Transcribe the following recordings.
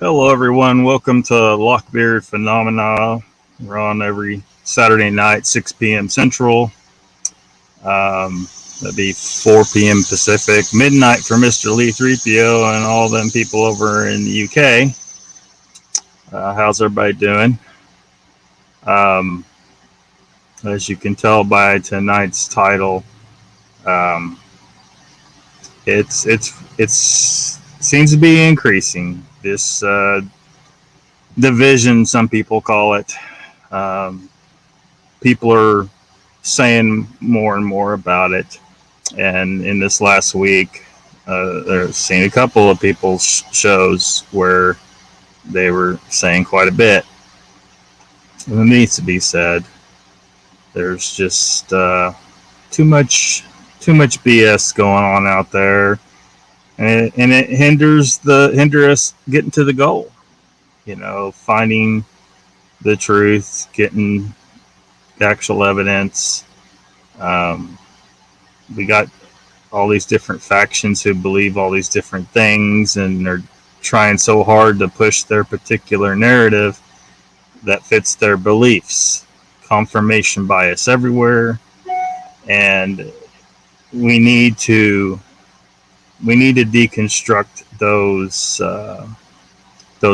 Hello, everyone. Welcome to Lockbeard Phenomena. We're on every Saturday night, 6 p.m. Central. That'd be 4 p.m. Pacific. Midnight for Mr. Lee 3PO and all them people over in the UK. How's everybody doing? As you can tell by tonight's title, it's seems to be increasing. This division, some people call it. People are saying more and more about it, and in this last week, I've seen a couple of people's shows where they were saying quite a bit. And it needs to be said. There's just too much BS going on out there, and it hinders us getting to the goal. Finding the truth, getting actual evidence. We got all these different factions who believe all these different things, and they're trying so hard to push their particular narrative that fits their beliefs. Confirmation bias everywhere, and we need to deconstruct those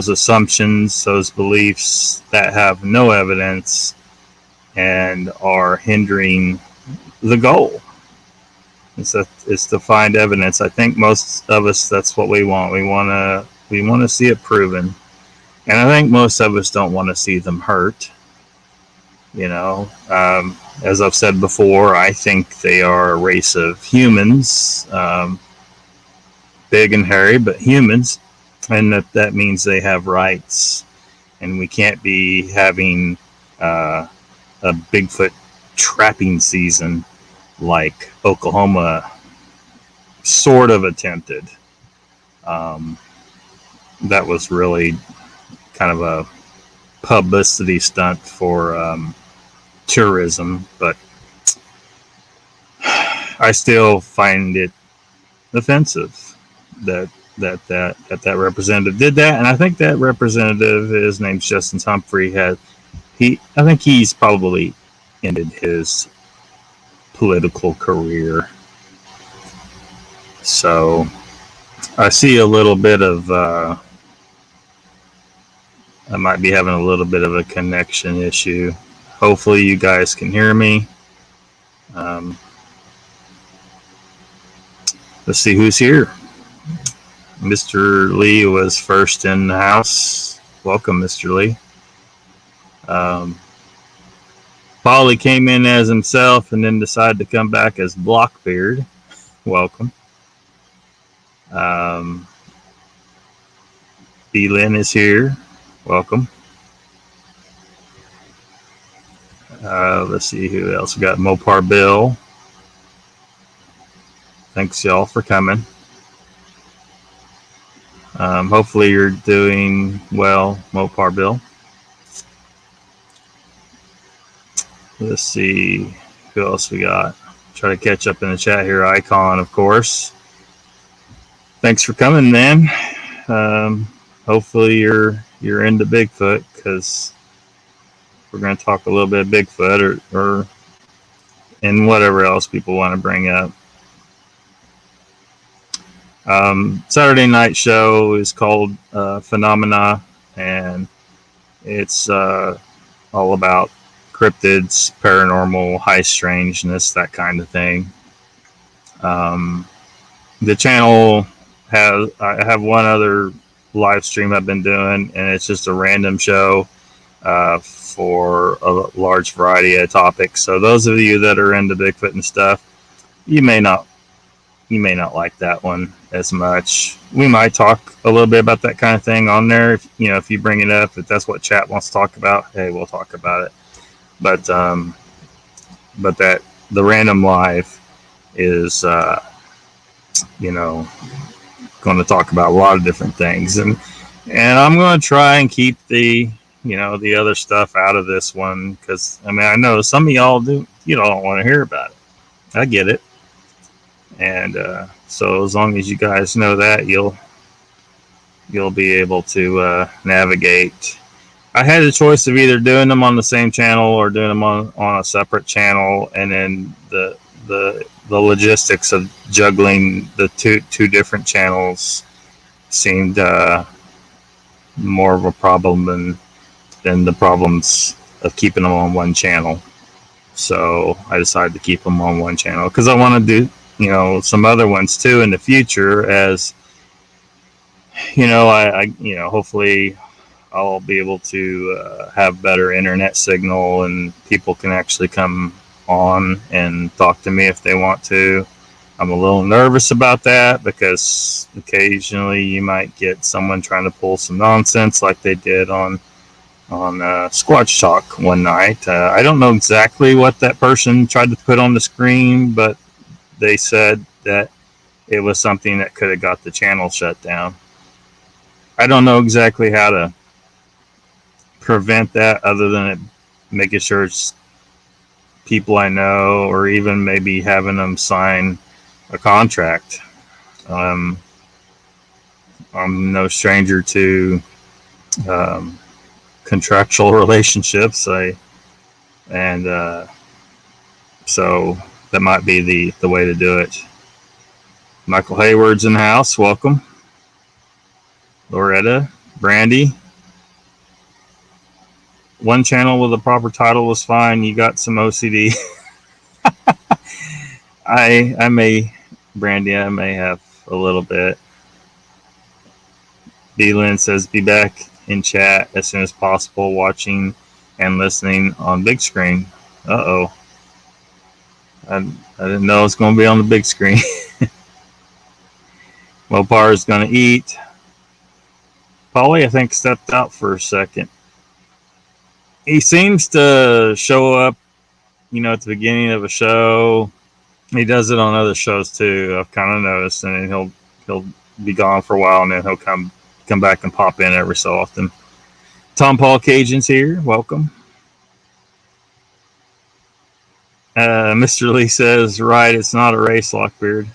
assumptions, those beliefs that have no evidence and are hindering the goal. It's to find evidence. I think most of us, that's what we want. We want to see it proven, and I think most of us don't want to see them hurt. As I've said before, I think they are a race of humans, big and hairy, but humans, and that means they have rights, and we can't be having a Bigfoot trapping season like Oklahoma sort of attempted. That was really kind of a publicity stunt for tourism, but I still find it offensive that representative did that, and I think that representative, his name's Justin Humphrey, I think he's probably ended his political career. So I see a little bit of I might be having a little bit of a connection issue. Hopefully you guys can hear me. Let's see who's here. Mr. Lee was first in the house. Welcome, Mr. Lee. Polly came in as himself and then decided to come back as Lockbeard. Welcome. B. Lynn is here. Welcome. Let's see who else. We got Mopar Bill. Thanks y'all for coming. Hopefully you're doing well, Mopar Bill. Let's see who else we got. Try to catch up in the chat here. Icon, of course. Thanks for coming, man. Hopefully you're into Bigfoot, because we're going to talk a little bit of Bigfoot or and whatever else people want to bring up. Saturday night show is called Phenomena, and it's all about cryptids, paranormal, high strangeness, that kind of thing. The channel I have one other live stream I've been doing, and it's just a random show for a large variety of topics. So those of you that are into Bigfoot and stuff, you may not like that one as much. We might talk a little bit about that kind of thing on there. If you bring it up, if that's what chat wants to talk about, hey, we'll talk about it. But that the random live is going to talk about a lot of different things, and I'm going to try and keep the other stuff out of this one, because I know some of y'all don't want to hear about it. I get it. And so as long as you guys know that, you'll be able to navigate. I had a choice of either doing them on the same channel or doing them on a separate channel, and then the logistics of juggling the two different channels seemed more of a problem than the problems of keeping them on one channel. So I decided to keep them on one channel because I want to do some other ones too in the future. As I hopefully I'll be able to have better internet signal and people can actually come on and talk to me if they want to. I'm a little nervous about that because occasionally you might get someone trying to pull some nonsense like they did on Squatch Talk one night. I don't know exactly what that person tried to put on the screen, but they said that it was something that could have got the channel shut down. I don't know exactly how to prevent that other than making sure it's people I know, or even maybe having them sign a contract. I'm no stranger to contractual relationships. So that might be the way to do it. Michael Hayward's in the house. Welcome. Loretta, Brandy. One channel with a proper title was fine. You got some OCD. I may, Brandy, I may have a little bit. B. Lynn says, be back in chat as soon as possible, watching and listening on big screen. Uh-oh. I didn't know it was going to be on the big screen. Mopar is going to eat. Polly, I think, stepped out for a second. He seems to show up, at the beginning of a show. He does it on other shows too. I've kind of noticed, and he'll be gone for a while, and then he'll come back and pop in every so often. Tom Paul Cajun's here. Welcome. Mr. Lee says, right, it's not a race, Lockbeard.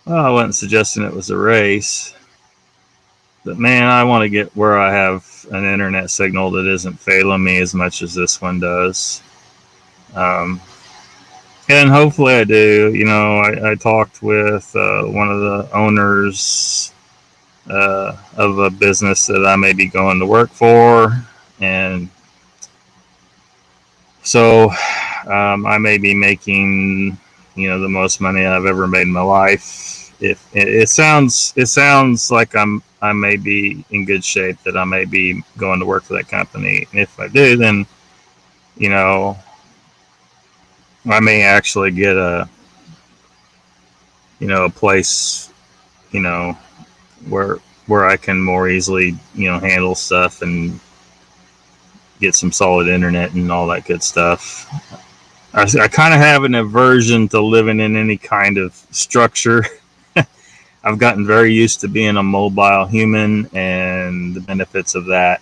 Well, I wasn't suggesting it was a race. But man, I want to get where I have an internet signal that isn't failing me as much as this one does. And hopefully I do. I talked with one of the owners of a business that I may be going to work for. And so I may be making, the most money I've ever made in my life. If it sounds like I may be in good shape, that I may be going to work for that company. And if I do, then, I may actually get a place, where I can more easily, handle stuff and get some solid internet and all that good stuff. I kind of have an aversion to living in any kind of structure. I've gotten very used to being a mobile human and the benefits of that.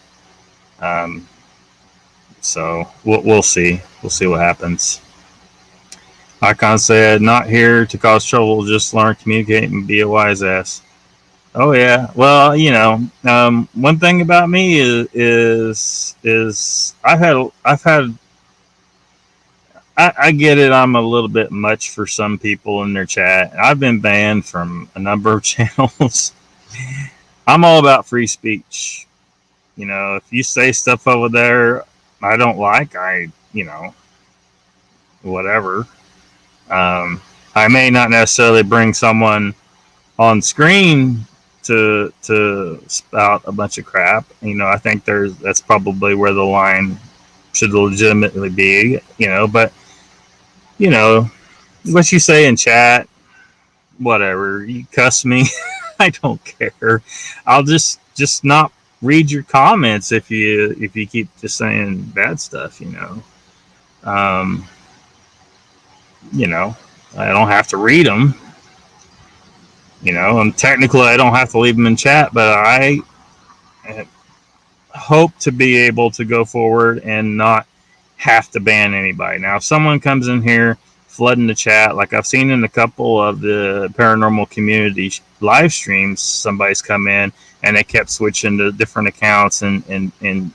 So we'll see. We'll see what happens. Icon said, not here to cause trouble, just learn, communicate, and be a wise ass. Oh yeah. Well, one thing about me is I get it. I'm a little bit much for some people in their chat. I've been banned from a number of channels. I'm all about free speech. If you say stuff over there I don't like, whatever. I may not necessarily bring someone on screen to spout a bunch of crap. I think that's probably where the line should legitimately be. But what you say in chat, whatever. You cuss me, I don't care. I'll just not read your comments if you keep just saying bad stuff. I don't have to read them. And technically I don't have to leave them in chat, but I hope to be able to go forward and not have to ban anybody. Now, if someone comes in here flooding the chat, like I've seen in a couple of the paranormal community live streams, somebody's come in and they kept switching to different accounts and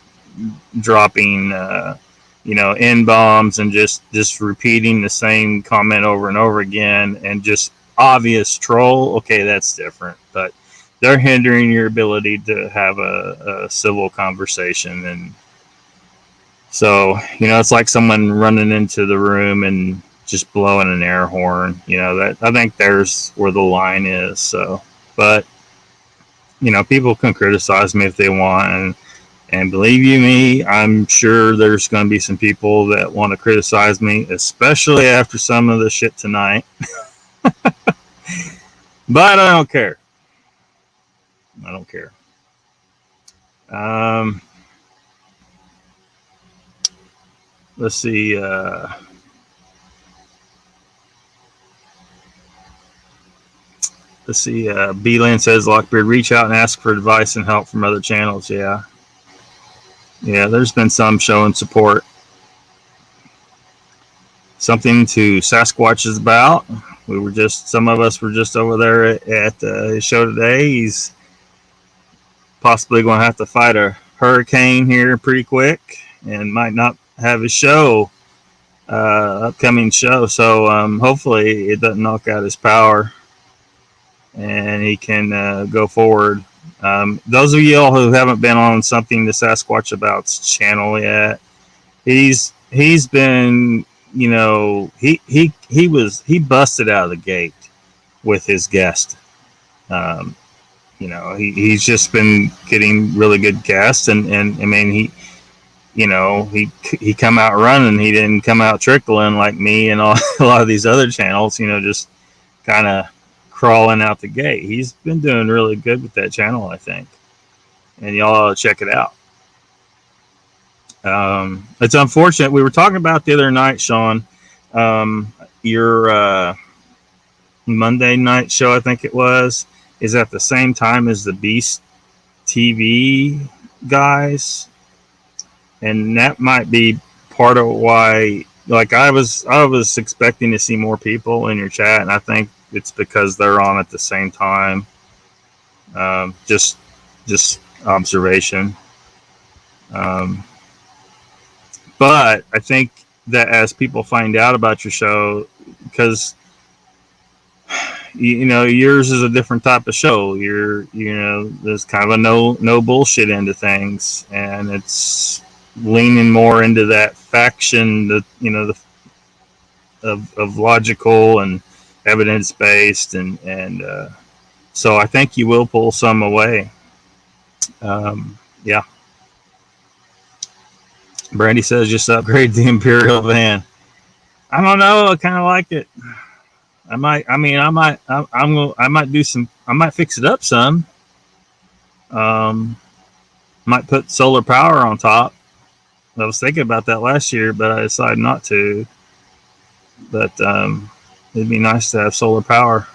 dropping N bombs and just repeating the same comment over and over again, and just obvious troll. Okay, that's different, but they're hindering your ability to have a civil conversation. And so, it's like someone running into the room and just blowing an air horn. That I think there's where the line is. So, but people can criticize me if they want, and believe you me, I'm sure there's going to be some people that want to criticize me, especially after some of the shit tonight. But I don't care. I don't care. Let's see. B-Lin says, Lockbeard, reach out and ask for advice and help from other channels. Yeah, there's been some showing support. Something to Sasquatch is about. Some of us were just over there at his show today. He's possibly going to have to fight a hurricane here pretty quick and might not have his upcoming show. So hopefully it doesn't knock out his power and he can go forward. Those of y'all who haven't been on Something to Sasquatch About's channel yet, he's been, he busted out of the gate with his guest. He's just been getting really good guests, and I mean, he come out running. He didn't come out trickling like me and a lot of these other channels, just kind of crawling out the gate. He's been doing really good with that channel, I think, and y'all ought to check it out. It's unfortunate. We were talking about the other night, Sean, your Monday night show, I think it was, is at the same time as the Beast TV guys, and that might be part of why. Like I was expecting to see more people in your chat, and I think it's because they're on at the same time. Just observation. But I think that as people find out about your show, because yours is a different type of show. There's kind of a no bullshit into things, and it's leaning more into that faction that of logical and evidence based, and so I think you will pull some away. Yeah. Brandy says just upgrade the Imperial van. I don't know. I kind of like it. I might fix it up some. Might put solar power on top. I was thinking about that last year, but I decided not to. But it'd be nice to have solar power.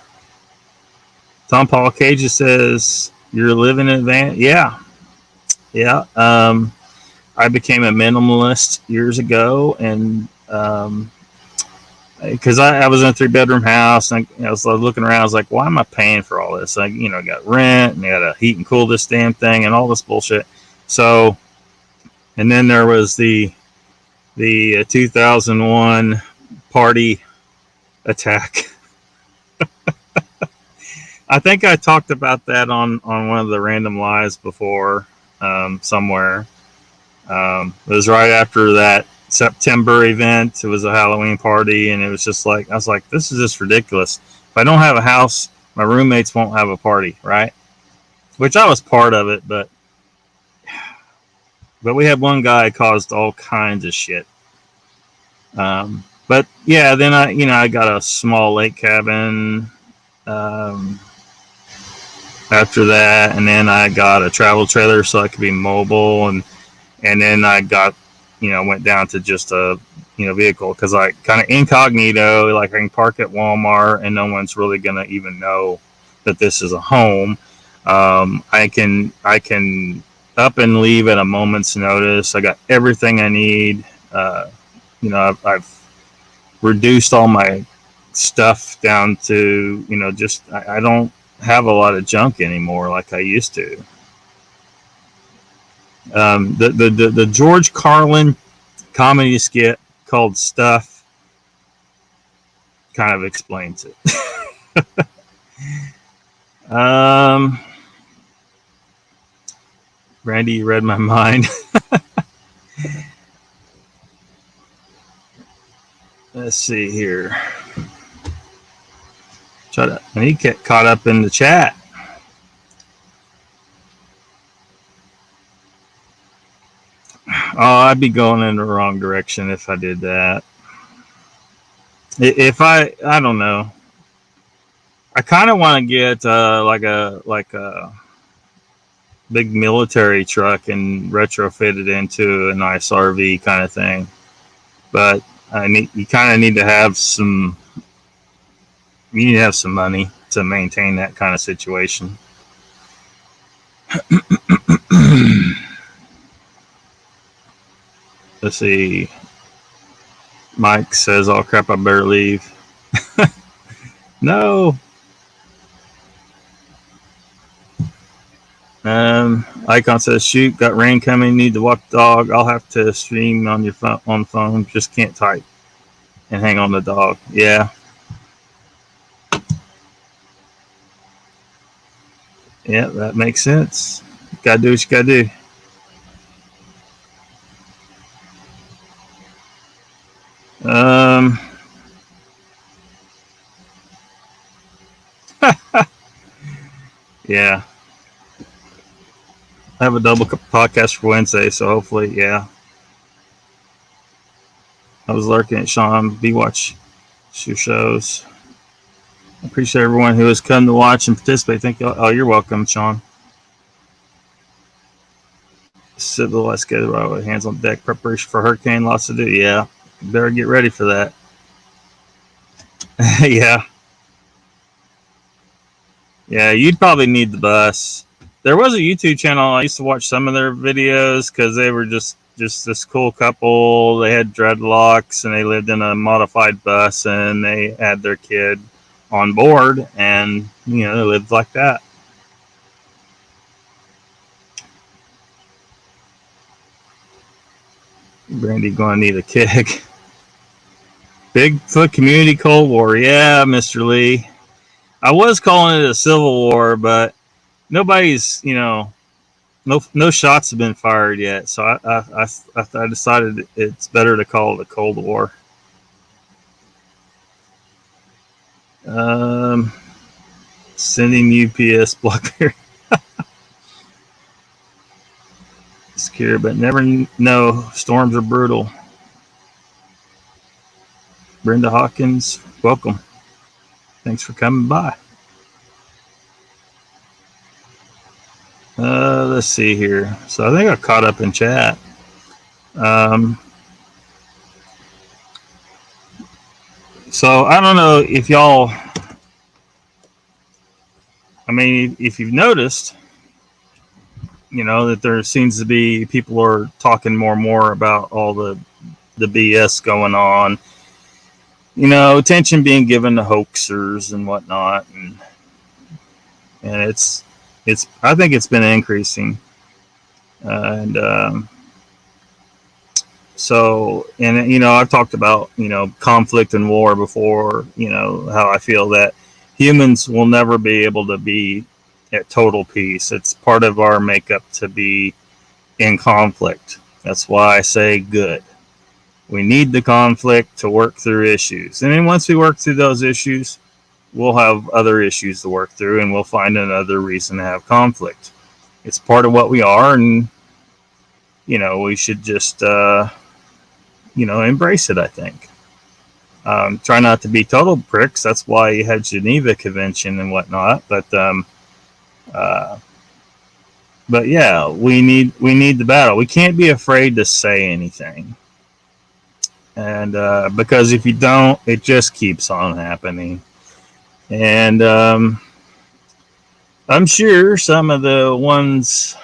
Tom Paul Cage says you're living in a van. Yeah. I became a minimalist years ago, and because I was in a 3-bedroom house, and I was looking around. I was like, why am I paying for all this? I got rent, and I got to heat and cool this damn thing, and all this bullshit. So, and then there was the 2001 party attack. I think I talked about that on one of the random lives before, somewhere. It was right after that September event. It was a Halloween party, and it was just like, I was like, this is just ridiculous. If I don't have a house, my roommates won't have a party, right? Which I was part of it, but we had one guy caused all kinds of shit. But yeah, then I got a small lake cabin after that, and then I got a travel trailer so I could be mobile, and then I got, went down to just a, vehicle, because I kind of incognito, like I can park at Walmart and no one's really going to even know that this is a home. I can up and leave at a moment's notice. I got everything I need. I've reduced all my stuff down to, I don't have a lot of junk anymore like I used to. The George Carlin comedy skit called Stuff kind of explains it. Randy, you read my mind. Let's see here. I need to get caught up in the chat. Oh, I'd be going in the wrong direction if I did that. If I don't know. I kind of want to get like a big military truck and retrofit it into a nice RV kind of thing. But you kind of need to have some. You need to have some money to maintain that kind of situation. Let's see. Mike says, "Oh crap! I better leave." No. Icon says, "Shoot, got rain coming. Need to walk the dog. I'll have to stream on your on phone. Just can't type and hang on the dog." Yeah. Yeah, that makes sense. You gotta do what you gotta do. Yeah. I have a double podcast for Wednesday, so hopefully, yeah. I was lurking at Sean B. Watch your shows. I appreciate everyone who has come to watch and participate. Thank you. Oh, you're welcome, Sean. Civil, let's get it. Hands on deck. Preparation for hurricane. Lots to do. Yeah. Better get ready for that. Yeah. Yeah, you'd probably need the bus. There was a YouTube channel. I used to watch some of their videos because they were just this cool couple. They had dreadlocks and they lived in a modified bus and they had their kid on board and, they lived like that. Brandy going to need a kick. Bigfoot community Cold War. Yeah, Mr. Lee. I was calling it a civil war, but nobody's, no shots have been fired yet. So I decided it's better to call it a Cold War. Sending UPS Blackberry. Secure, but never know. Storms are brutal. Brenda Hawkins, welcome. Thanks for coming by. Let's see here. So I think I caught up in chat. So I don't know if y'all, if you've noticed, that there seems to be people are talking more and more about all the BS going on. Attention being given to hoaxers and whatnot, and it's I think it's been increasing, so I've talked about conflict and war before. How I feel that humans will never be able to be at total peace. It's part of our makeup to be in conflict. That's why I say good. We need the conflict to work through issues. And then once we work through those issues, we'll have other issues to work through and we'll find another reason to have conflict. It's part of what we are, and we should just embrace it, I think. Try not to be total pricks. That's why you had Geneva Convention and whatnot. But yeah, we need the battle. We can't be afraid to say anything. And because if you don't, it just keeps on happening. And I'm sure some of the ones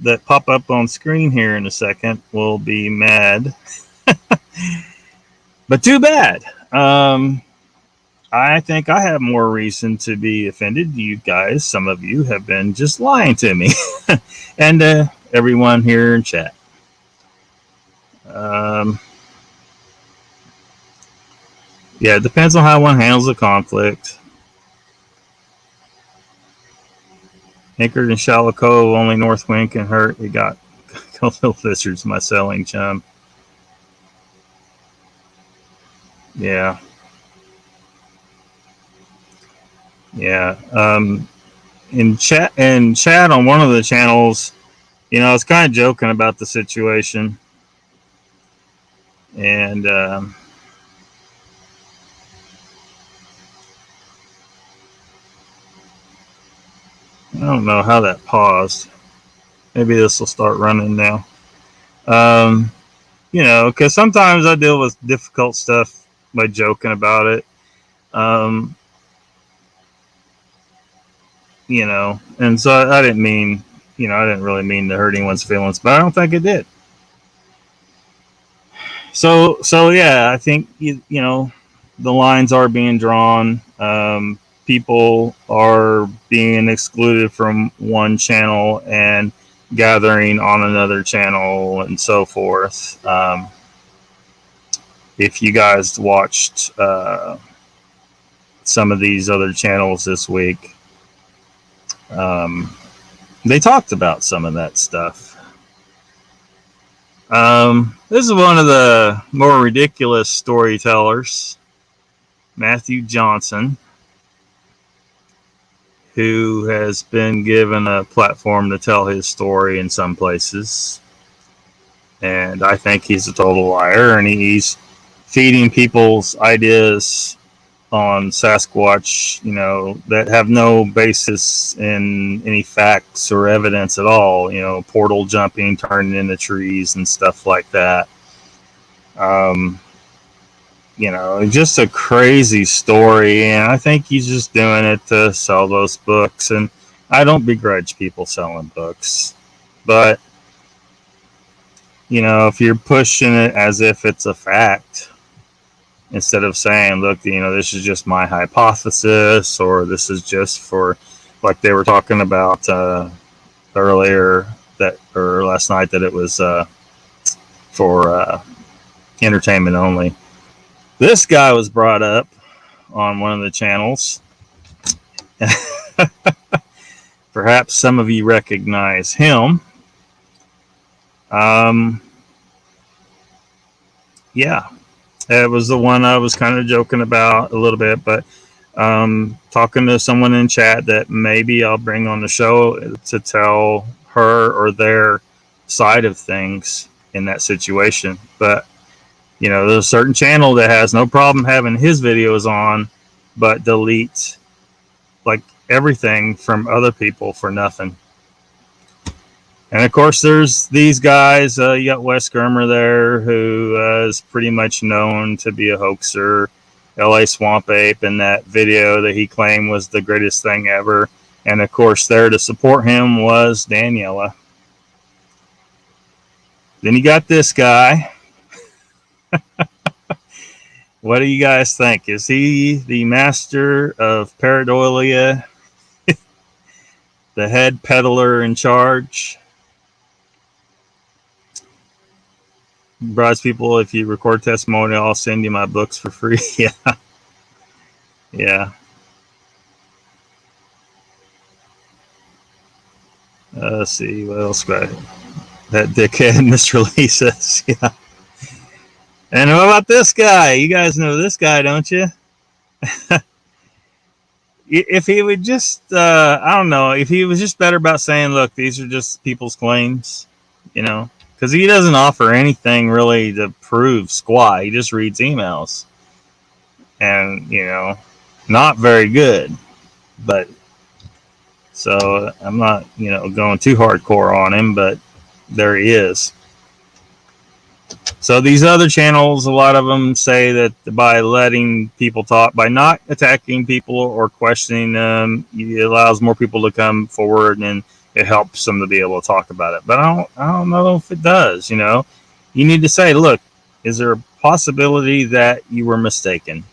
that pop up on screen here in a second will be mad. But too bad. I think I have more reason to be offended. You guys, some of you have been just lying to me. And everyone here in chat. Yeah, it depends on how one handles the conflict. Anchored in shallow cove, only north wind can hurt. We got little lizards, my sailing chum. Yeah. Yeah. In chat on one of the channels, I was kind of joking about the situation. And I don't know how that paused. Maybe this will start running now. Because sometimes I deal with difficult stuff by joking about it. And so I didn't mean, I didn't really mean to hurt anyone's feelings, but I don't think it did. So yeah, I think, the lines are being drawn. People are being excluded from one channel and gathering on another channel and so forth. If you guys watched some of these other channels this week, they talked about some of that stuff. This is one of the more ridiculous storytellers, Matthew Johnson, who has been given a platform to tell his story in some places. And I think he's a total liar, and he's feeding people's ideas on Sasquatch, that have no basis in any facts or evidence at all, portal jumping, turning into trees and stuff like that. Just a crazy story, and I think he's just doing it to sell those books. And I don't begrudge people selling books, but if you're pushing it as if it's a fact, instead of saying, look, this is just my hypothesis, or this is just for, like they were talking about earlier or last night, that it was for entertainment only. This guy was brought up on one of the channels. Perhaps some of you recognize him. Yeah, it was the one I was kind of joking about a little bit, but talking to someone in chat that maybe I'll bring on the show to tell her or their side of things in that situation. But there's a certain channel that has no problem having his videos on, but deletes like everything from other people for nothing. And of course, there's these guys. You got Wes Germer there, who is pretty much known to be a hoaxer. LA Swamp Ape, in that video that he claimed was the greatest thing ever. And of course, there to support him was Daniela. Then you got this guy. What do you guys think? Is he the master of pareidolia? The head peddler in charge? Bribes people, if you record testimony, I'll send you my books for free. Yeah. Yeah. Let's see, what else got it? That dickhead misreleases. Yeah. And what about this guy? You guys know this guy, don't you? If he would just, I don't know, if he was just better about saying, look, these are just people's claims, because he doesn't offer anything really to prove squat. He just reads emails. And, not very good. But, so I'm not, going too hardcore on him, but there he is. So these other channels, a lot of them say that by letting people talk, by not attacking people or questioning them, it allows more people to come forward, and it helps them to be able to talk about it. But I don't know if it does. You need to say, look, is there a possibility that you were mistaken?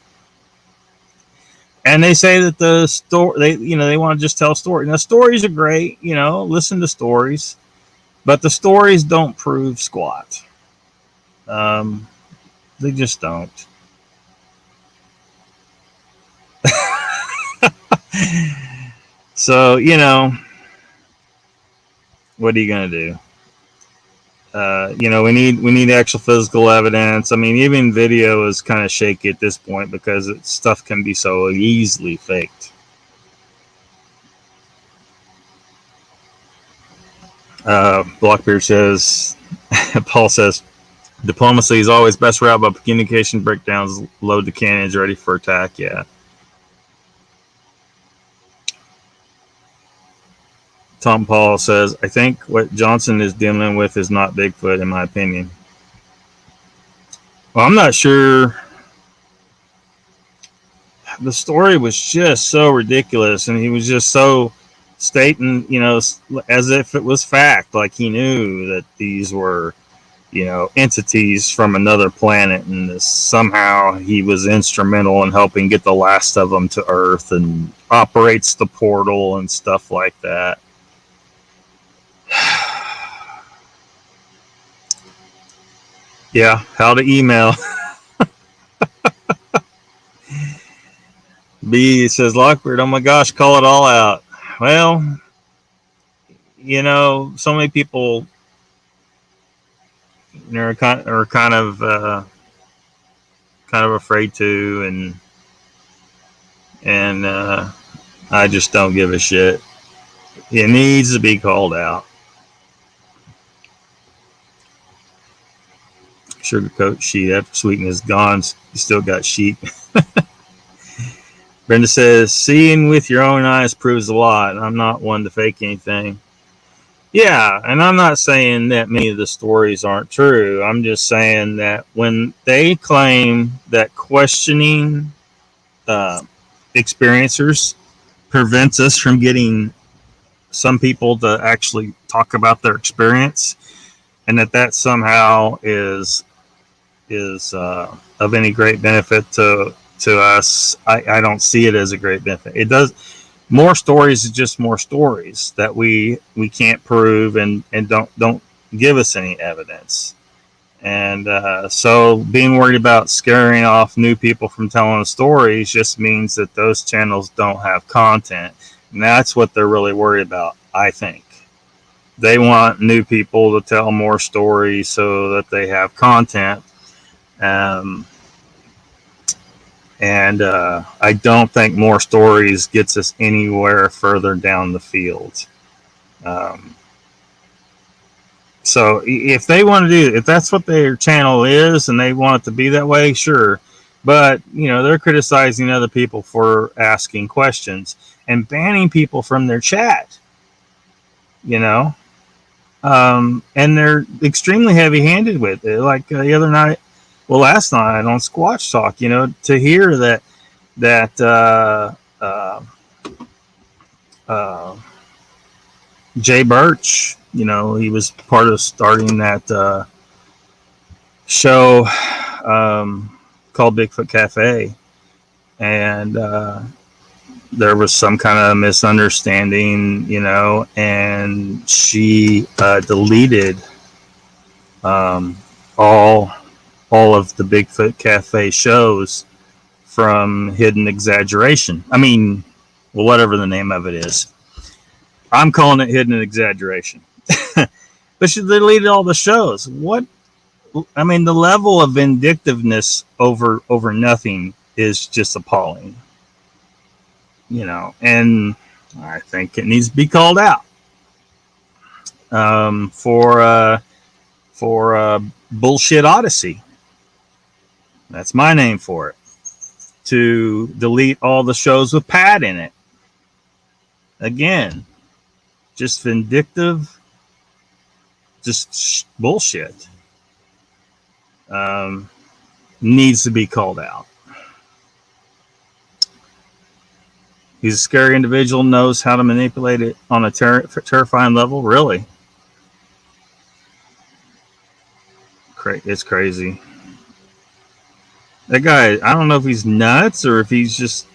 And they say that the story, they want to just tell stories. Now, stories are great. Listen to stories. But the stories don't prove squat. Um, they just don't. So, what are you gonna do? We need actual physical evidence. I mean, even video is kind of shaky at this point because stuff can be so easily faked. Lockbeard says, Paul says, diplomacy is always best route, but communication breakdowns, load the cannons ready for attack. Yeah. Tom Paul says, I think what Johnson is dealing with is not Bigfoot, in my opinion. Well, I'm not sure. The story was just so ridiculous, and he was just so stating, as if it was fact, like he knew that these were, entities from another planet, and somehow he was instrumental in helping get the last of them to Earth and operates the portal and stuff like that. Yeah, how to email. B says, Lockbeard, oh my gosh, call it all out. Well, so many people are kind of afraid to, and I just don't give a shit. It needs to be called out. Sugarcoat sheet after sweetness is gone. You still got sheep. Brenda says, seeing with your own eyes proves a lot. I'm not one to fake anything. Yeah, and I'm not saying that many of the stories aren't true. I'm just saying that when they claim that questioning experiencers prevents us from getting some people to actually talk about their experience, and that somehow is of any great benefit to us, I don't see it as a great benefit. It does. More stories is just more stories that we can't prove and don't give us any evidence. And so being worried about scaring off new people from telling stories just means that those channels don't have content. And that's what they're really worried about, I think. They want new people to tell more stories so that they have content. And I don't think more stories gets us anywhere further down the field. So if they want to do, if that's what their channel is and they want it to be that way, sure. But, they're criticizing other people for asking questions and banning people from their chat, and they're extremely heavy handed with it. Like the other night, last night on Squatch Talk, to hear that Jay Birch, he was part of starting that show called Bigfoot Cafe, and there was some kind of misunderstanding, and she deleted all of the Bigfoot Cafe shows from Hidden Exaggeration. I mean, whatever the name of it is. I'm calling it Hidden Exaggeration. But she deleted all the shows. What? I mean, the level of vindictiveness over nothing is just appalling. And I think it needs to be called out for Bullshit Odyssey. That's my name for it. To delete all the shows with Pat in it. Again, just vindictive, just bullshit. Needs to be called out. He's a scary individual, knows how to manipulate it on a terrifying level. Really? It's crazy. That guy, I don't know if he's nuts or if he's just,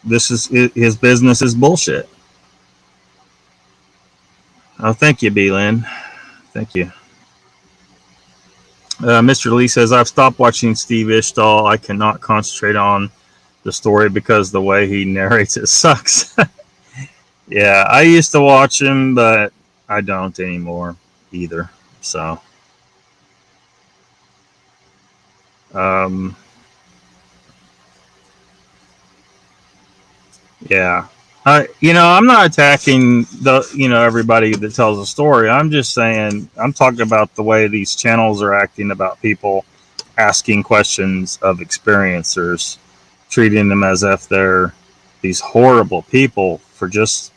this is his business is bullshit. Oh, thank you, B. Lynn. Thank you. Mr. Lee says, I've stopped watching Steve Ishdahl. I cannot concentrate on the story because the way he narrates it sucks. Yeah, I used to watch him, but I don't anymore either. So, um, yeah. I'm not attacking everybody that tells a story. I'm just saying, I'm talking about the way these channels are acting about people asking questions of experiencers, treating them as if they're these horrible people for just,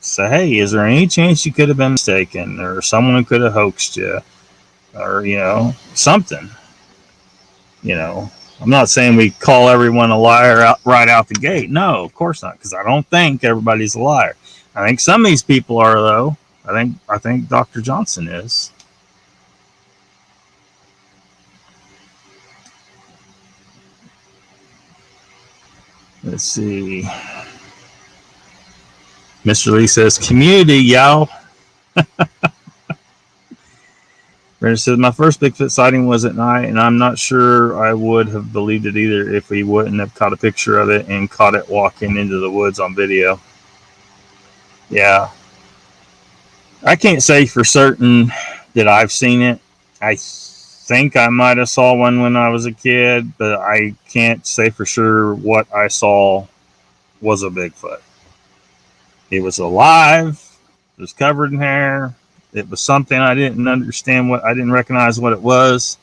say, hey, is there any chance you could have been mistaken or someone could have hoaxed you or, something, you know. I'm not saying we call everyone a liar right out the gate. No, of course not, because I don't think everybody's a liar. I think some of these people are, though. I think Dr. Johnson is. Let's see. Mr. Lee says, community, y'all. Brandon says, my first Bigfoot sighting was at night, and I'm not sure I would have believed it either if we wouldn't have caught a picture of it and caught it walking into the woods on video. Yeah. I can't say for certain that I've seen it. I think I might have saw one when I was a kid, but I can't say for sure what I saw was a Bigfoot. It was alive. It was covered in hair. It was something I didn't understand I didn't recognize what it was.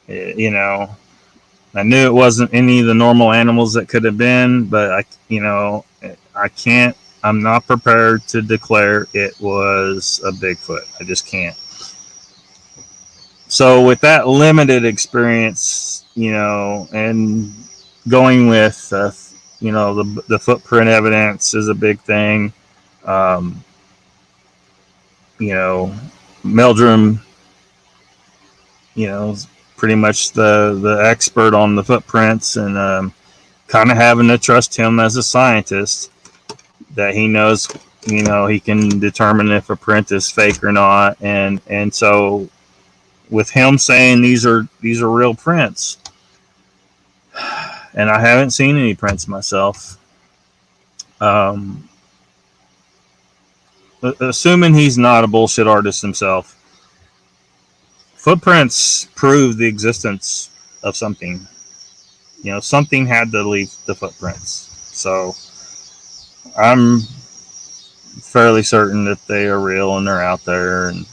I knew it wasn't any of the normal animals that could have been, but I can't. I'm not prepared to declare it was a Bigfoot. I just can't. So with that limited experience, and going with, the footprint evidence is a big thing. Um, Meldrum, is pretty much the expert on the footprints, and kind of having to trust him as a scientist that he knows, he can determine if a print is fake or not, and so with him saying these are real prints, and I haven't seen any prints myself. Assuming he's not a bullshit artist himself, footprints prove the existence of something. Something had to leave the footprints. So I'm fairly certain that they are real and they're out there, and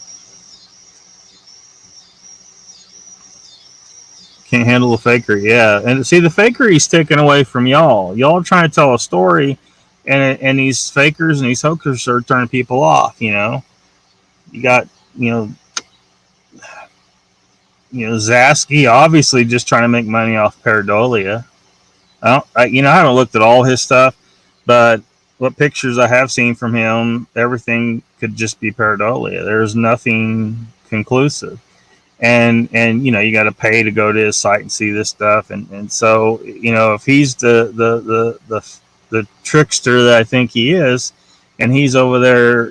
can't handle the fakery. Yeah, and see, the fakery is taken away from y'all. Y'all are trying to tell a story, and these fakers and these hoaxers are turning people off. You got Zasky obviously just trying to make money off pareidolia. I haven't looked at all his stuff, but what pictures I have seen from him, everything could just be pareidolia. There's nothing conclusive. And you got to pay to go to his site and see this stuff, and so if he's the trickster that I think he is, and he's over there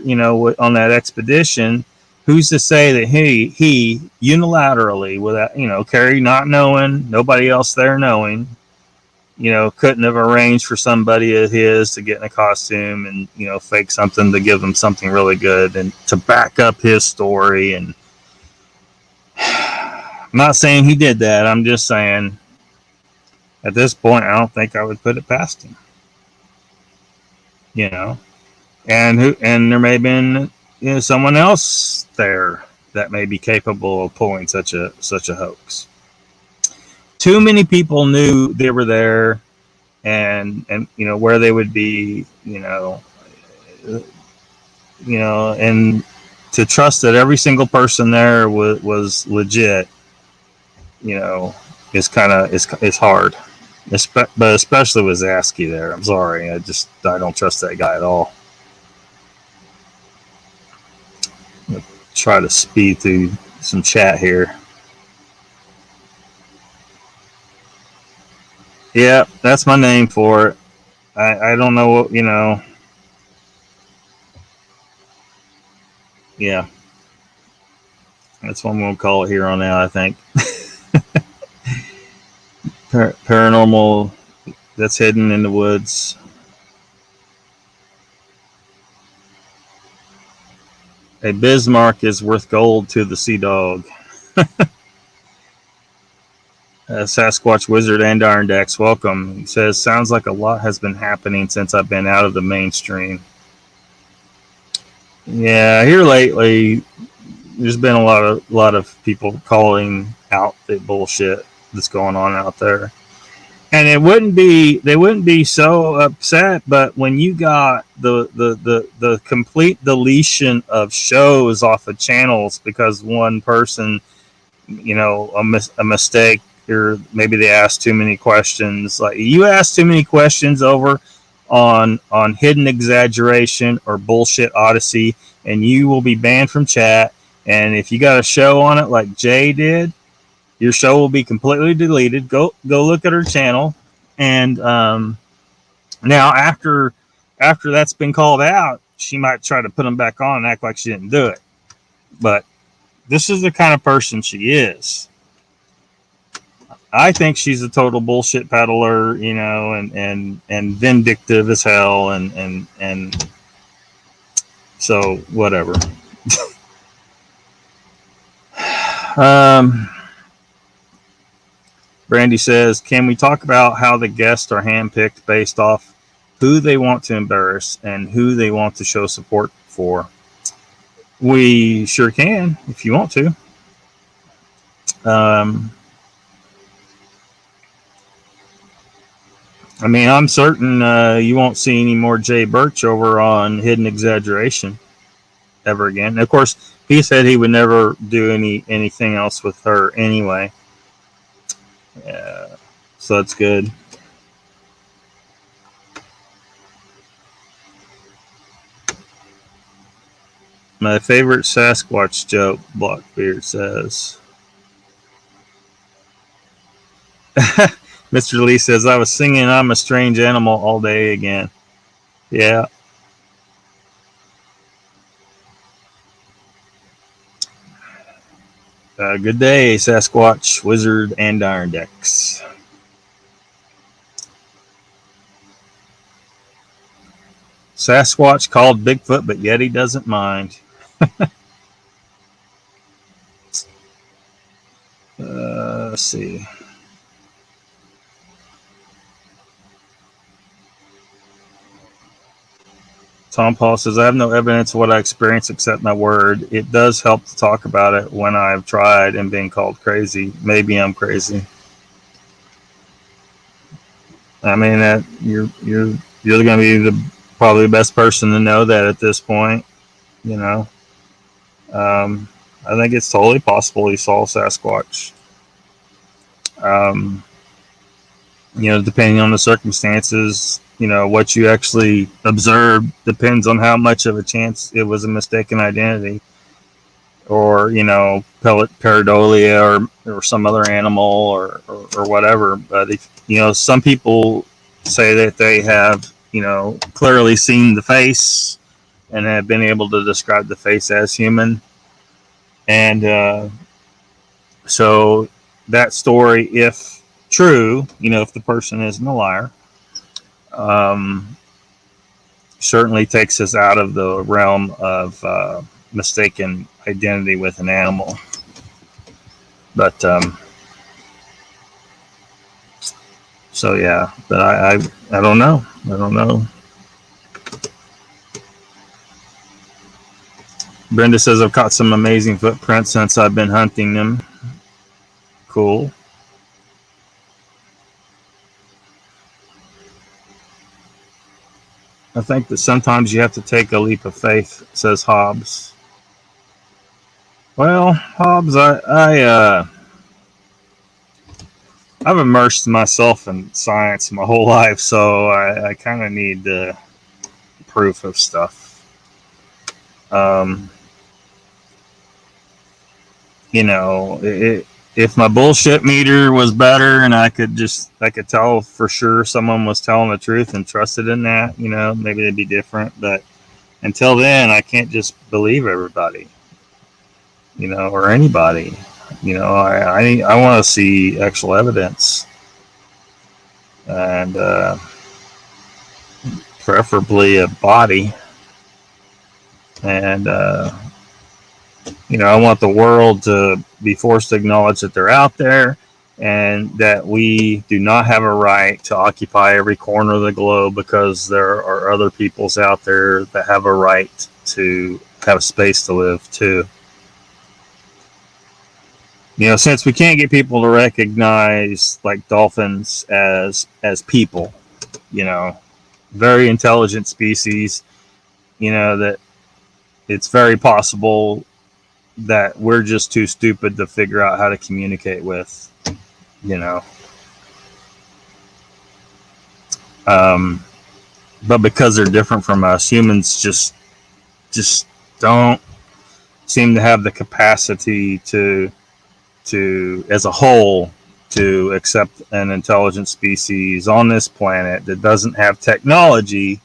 on that expedition, who's to say that he unilaterally, without Carrie not knowing, nobody else there knowing, couldn't have arranged for somebody of his to get in a costume and fake something to give them something really good and to back up his story. And I'm not saying he did that. I'm just saying at this point, I don't think I would put it past him. And there may have been someone else there that may be capable of pulling such a hoax. Too many people knew they were there, and where they would be, and to trust that every single person there was legit, is hard. But especially with Zasky there. I'm sorry. I don't trust that guy at all. I'll try to speed through some chat here. Yeah, that's my name for it. I don't know what, Yeah, that's what I'm going to call it here on out, I think. Paranormal that's hidden in the woods. A Bismarck is worth gold to the sea dog. Sasquatch Wizard and Irondex, welcome. He says, sounds like a lot has been happening since I've been out of the mainstream. Yeah, here lately, there's been a lot of people calling out the bullshit that's going on out there. And they wouldn't be so upset, but when you got the complete deletion of shows off of channels because one person, a mistake, or maybe they asked too many questions. Like, you ask too many questions over on Hidden Exaggeration or Bullshit Odyssey, and you will be banned from chat. And if you got a show on it like Jay did, your show will be completely deleted. Go look at her channel. And now after that's been called out, she might try to put them back on and act like she didn't do it. But this is the kind of person she is. I think she's a total bullshit peddler, and vindictive as hell, and so whatever. Brandy says, can we talk about how the guests are handpicked based off who they want to embarrass and who they want to show support for? We sure can, if you want to. I mean, I'm certain you won't see any more Jay Birch over on Hidden Exaggeration ever again. And of course, he said he would never do anything else with her anyway. So that's good. My favorite Sasquatch joke, Lockbeard says. Mr. Lee says, I was singing I'm a Strange Animal all day again. Yeah. Good day, Sasquatch, Wizard, and Irondex. Sasquatch called Bigfoot, but yet he doesn't mind. Let's see. Tom Paul says, I have no evidence of what I experienced except my word. It does help to talk about it when I've tried and been called crazy. Maybe I'm crazy. I mean, that you're going to be probably the best person to know that at this point. I think it's totally possible he saw Sasquatch. Depending on the circumstances, what you actually observed depends on how much of a chance it was a mistaken identity, or pareidolia or some other animal or whatever. But if some people say that they have clearly seen the face and have been able to describe the face as human, and so that story, if true, if the person isn't a liar, certainly takes us out of the realm of mistaken identity with an animal. But so yeah, but I don't know. Brenda says, I've caught some amazing footprints since I've been hunting them. Cool. I think that sometimes you have to take a leap of faith, says Hobbs. Well, Hobbs, I've immersed myself in science my whole life, so I kind of need proof of stuff. If my bullshit meter was better and I could tell for sure someone was telling the truth and trusted in that, maybe it'd be different. But until then, I can't just believe everybody, or anybody. I want to see actual evidence, and preferably a body. And I want the world to be forced to acknowledge that they're out there, and that we do not have a right to occupy every corner of the globe, because there are other peoples out there that have a right to have a space to live too. Since we can't get people to recognize like dolphins as people, very intelligent species, that it's very possible that we're just too stupid to figure out how to communicate with, but because they're different from us, humans just don't seem to have the capacity to as a whole to accept an intelligent species on this planet that doesn't have technology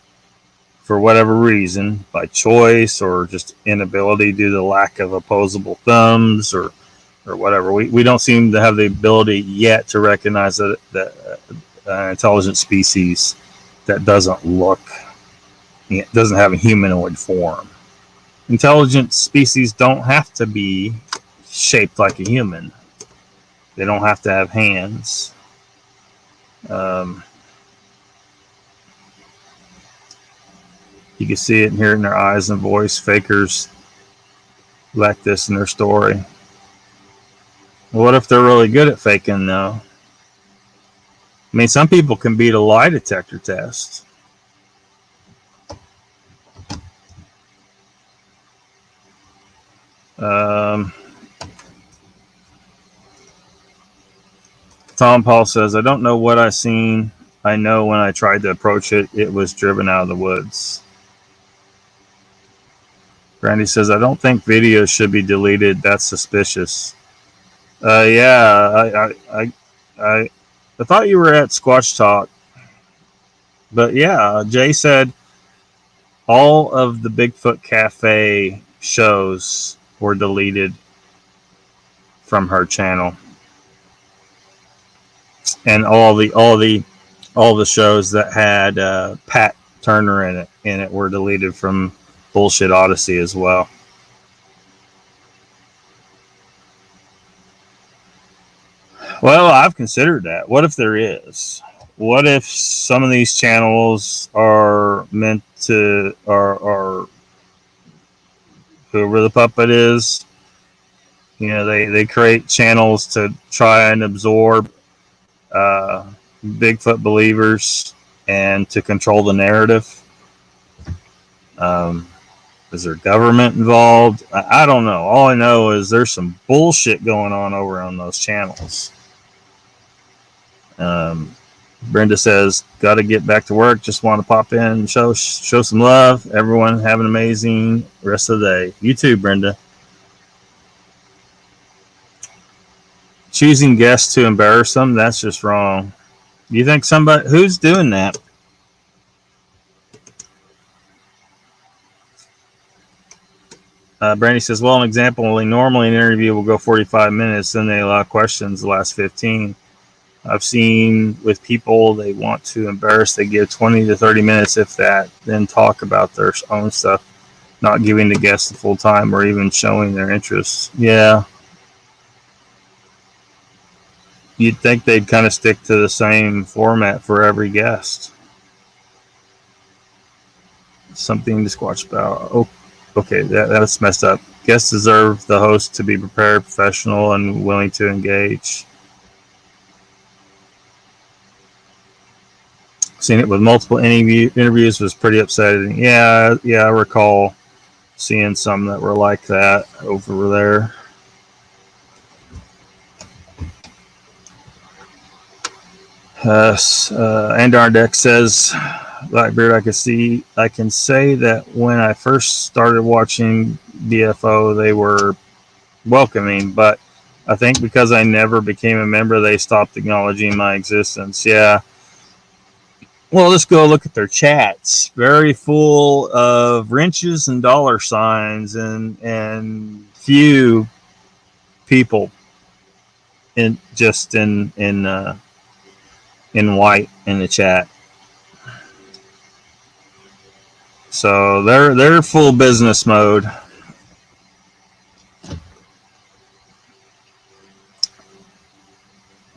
for whatever reason, by choice or just inability due to the lack of opposable thumbs or whatever. We don't seem to have the ability yet to recognize that an intelligent species that doesn't have a humanoid form. Intelligent species don't have to be shaped like a human. They don't have to have hands. You can see it and hear it in their eyes and voice. Fakers lack this in their story. What if they're really good at faking, though? I mean, some people can beat a lie detector test. Tom Paul says, I don't know what I seen. I know when I tried to approach it, it was driven out of the woods. Brandy says, I don't think videos should be deleted. That's suspicious. Yeah, I thought you were at Squatch Talk. But yeah, Jay said all of the Bigfoot Cafe shows were deleted from her channel. And all the shows that had Pat Turner in it were deleted from Bullshit Odyssey as well. Well, I've considered that. What if there is? What if some of these channels are meant to, or whoever the puppet is, they create channels to try and absorb Bigfoot believers and to control the narrative? Is there government involved? I don't know. All I know is there's some bullshit going on over on those channels. Brenda says, got to get back to work. Just want to pop in and show some love. Everyone have an amazing rest of the day. You too, Brenda. Choosing guests to embarrass them, that's just wrong. You think somebody, who's doing that? Brandy says, well, an example, normally an interview will go 45 minutes, then they allow questions the last 15. I've seen with people they want to embarrass, they give 20 to 30 minutes, if that, then talk about their own stuff, not giving the guests the full time or even showing their interests. Yeah. You'd think they'd kind of stick to the same format for every guest. Something to squash about. Oh, okay, that's messed up. Guests deserve the host to be prepared, professional, and willing to engage. Seeing it with multiple interviews was pretty upsetting. Yeah, I recall seeing some that were like that over there. Andardeck says, Blackbeard, I can say that when I first started watching BFO, they were welcoming, but I think because I never became a member, they stopped acknowledging my existence. Yeah. Well, let's go look at their chats. Very full of wrenches and dollar signs, and few people in white in the chat. So they're full business mode.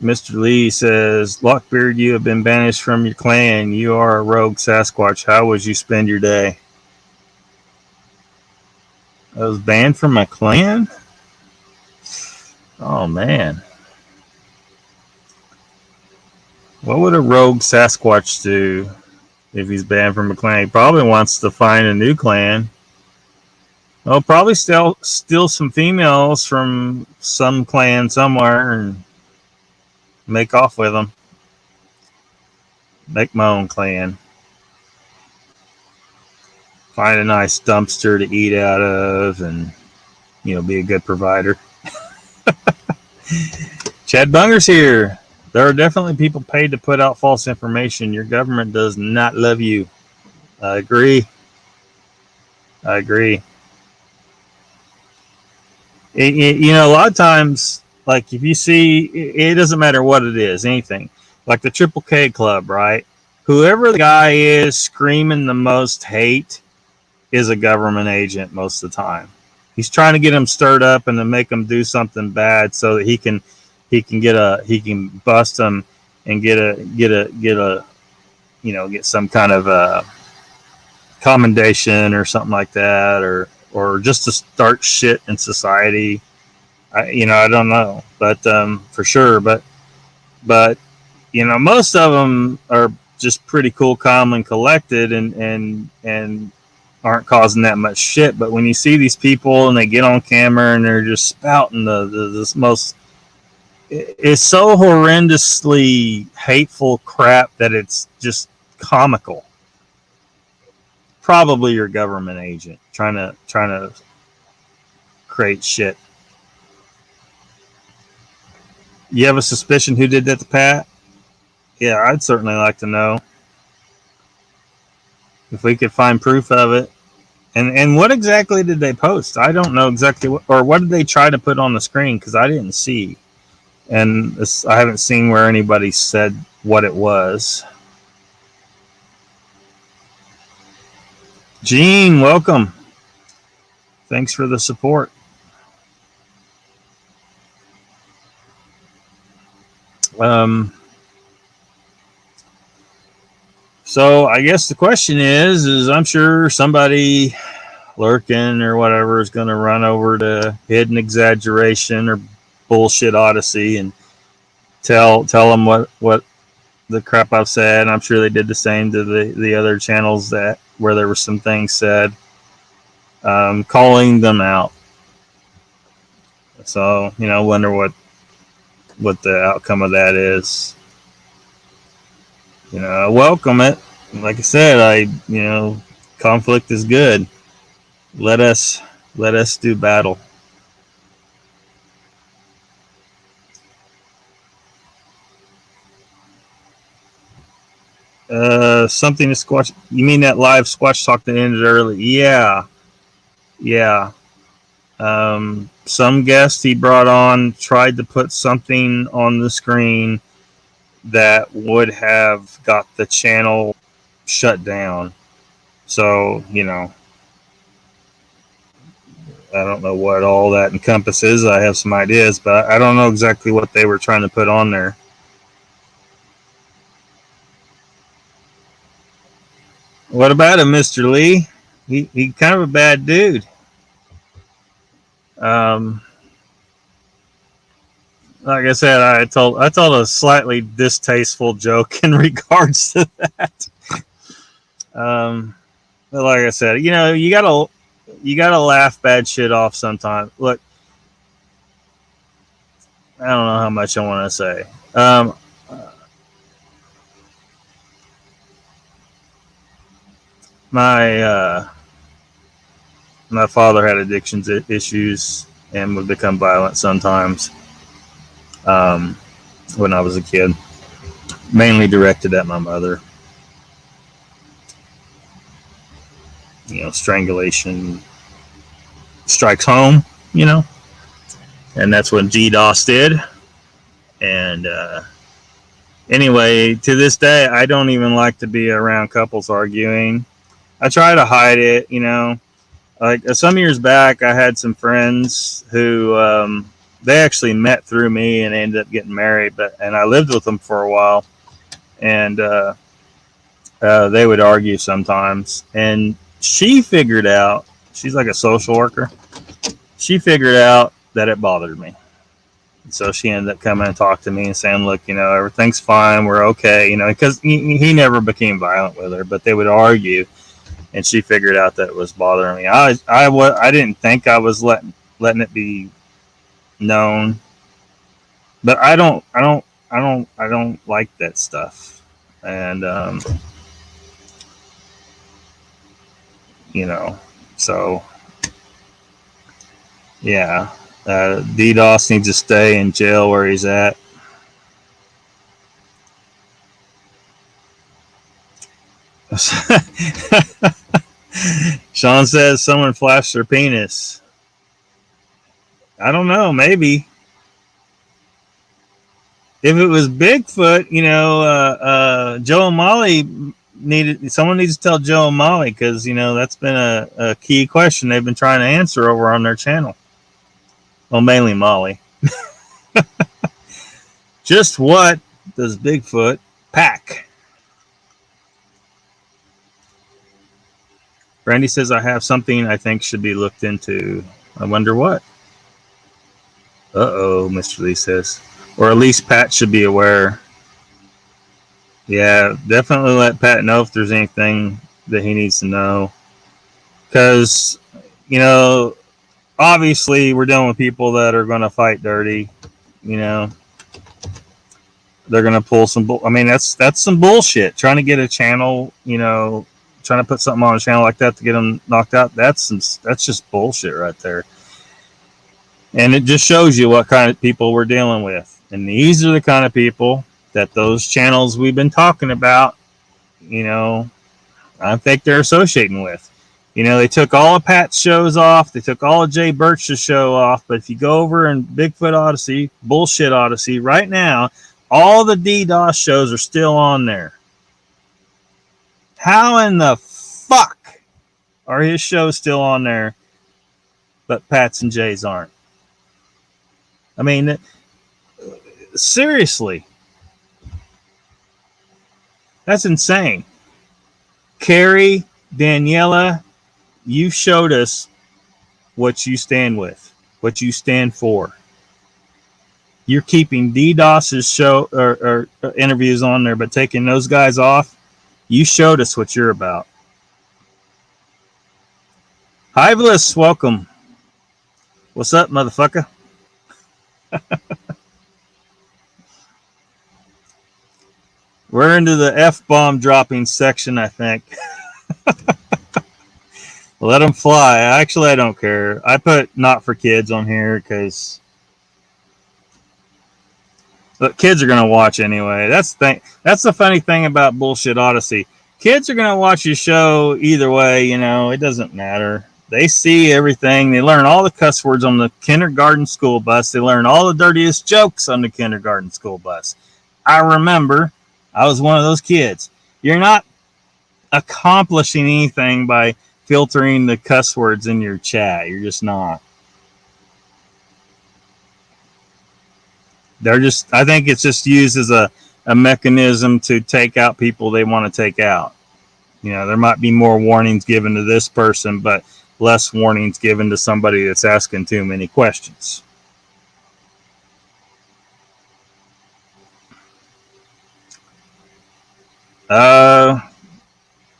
Mr. Lee says, Lockbeard, you have been banished from your clan. You are a rogue Sasquatch. How would you spend your day? I was banned from my clan? Oh, man. What would a rogue Sasquatch do if he's banned from a clan? He probably wants to find a new clan. Well, probably steal some females from some clan somewhere and make off with them. Make my own clan. Find a nice dumpster to eat out of and, be a good provider. Chad Bunger's here. There are definitely people paid to put out false information. Your government does not love you. I agree. A lot of times, like if you see, it doesn't matter what it is, anything. Like the Triple K Club, right? Whoever the guy is screaming the most hate is a government agent most of the time. He's trying to get them stirred up and to make them do something bad so that he can bust them and get some kind of commendation or something like that, or just to start shit in society. I don't know, but for sure, but most of them are just pretty cool, calm, and collected, and aren't causing that much shit. But when you see these people and they get on camera and they're just spouting this most, it's so horrendously hateful crap that it's just comical. Probably your government agent trying to create shit. You have a suspicion who did that to Pat? Yeah, I'd certainly like to know. If we could find proof of it. And what exactly did they post? I don't know exactly what did they try to put on the screen, because I didn't see. And I haven't seen where anybody said what it was. Gene, welcome. Thanks for the support. So I guess the question is I'm sure somebody lurking or whatever is going to run over to Hidden Exaggeration or Bullshit Odyssey and tell them what the crap I've said. I'm sure they did the same to the other channels where there were some things said, calling them out. So, wonder what the outcome of that is. I welcome it. Like I said, conflict is good. Let us do battle. Something to Squatch. You mean that live Squatch talk that ended early? Yeah. Some guest he brought on tried to put something on the screen that would have got the channel shut down. So, I don't know what all that encompasses. I have some ideas, but I don't know exactly what they were trying to put on there. What about him, Mr. Lee? He kind of a bad dude. Like I said, I told a slightly distasteful joke in regards to that. But like I said, you gotta laugh bad shit off sometimes. Look, I don't know how much I want to say. My father had addiction issues and would become violent sometimes. When I was a kid, mainly directed at my mother. strangulation strikes home, and that's what DDoS did. And anyway, to this day, I don't even like to be around couples arguing. I try to hide it, Like some years back, I had some friends who they actually met through me and ended up getting married. And I lived with them for a while, and they would argue sometimes. And she figured out, she's like a social worker. She figured out that it bothered me. So she ended up coming and talking to me and saying, look, everything's fine. We're okay, because he never became violent with her, but they would argue. And she figured out that it was bothering me. I didn't think I was letting it be known, but I don't like that stuff. And, so yeah, DDoS needs to stay in jail where he's at. Sean says someone flashed their penis. I don't know, maybe. If it was Bigfoot, Joe and Molly someone needs to tell Joe and Molly, because that's been a key question they've been trying to answer over on their channel. Well, mainly Molly. Just what does Bigfoot pack? Brandy says, I have something I think should be looked into. I wonder what. Uh-oh, Mr. Lee says. Or at least Pat should be aware. Yeah, definitely let Pat know if there's anything that he needs to know. Because, obviously we're dealing with people that are going to fight dirty. They're going to pull some that's some bullshit. Trying to get a channel, trying to put something on a channel like that to get them knocked out, that's just bullshit right there. And it just shows you what kind of people we're dealing with. And these are the kind of people that those channels we've been talking about, I think they're associating with. They took all of Pat's shows off. They took all of Jay Birch's show off. But if you go over in Bigfoot Odyssey, Bullshit Odyssey, right now, all the DDoS shows are still on there. How in the fuck are his shows still on there, but Pat's and Jay's aren't? I mean, seriously. That's insane. Carrie, Daniela, you showed us what you stand with, what you stand for. You're keeping DDoS's show or interviews on there, but taking those guys off. You showed us what you're about. Hiveless, welcome. What's up, motherfucker? We're into the F-bomb dropping section, I think. Let them fly. Actually, I don't care. I put not for kids on here because kids are going to watch anyway. That's the funny thing about Bullshit Odyssey. Kids are going to watch your show either way, it doesn't matter. They see everything. They learn all the cuss words on the kindergarten school bus. They learn all the dirtiest jokes on the kindergarten school bus. I remember I was one of those kids. You're not accomplishing anything by filtering the cuss words in your chat. You're just not. I think it's just used as a mechanism to take out people they want to take out. There might be more warnings given to this person, but less warnings given to somebody that's asking too many questions.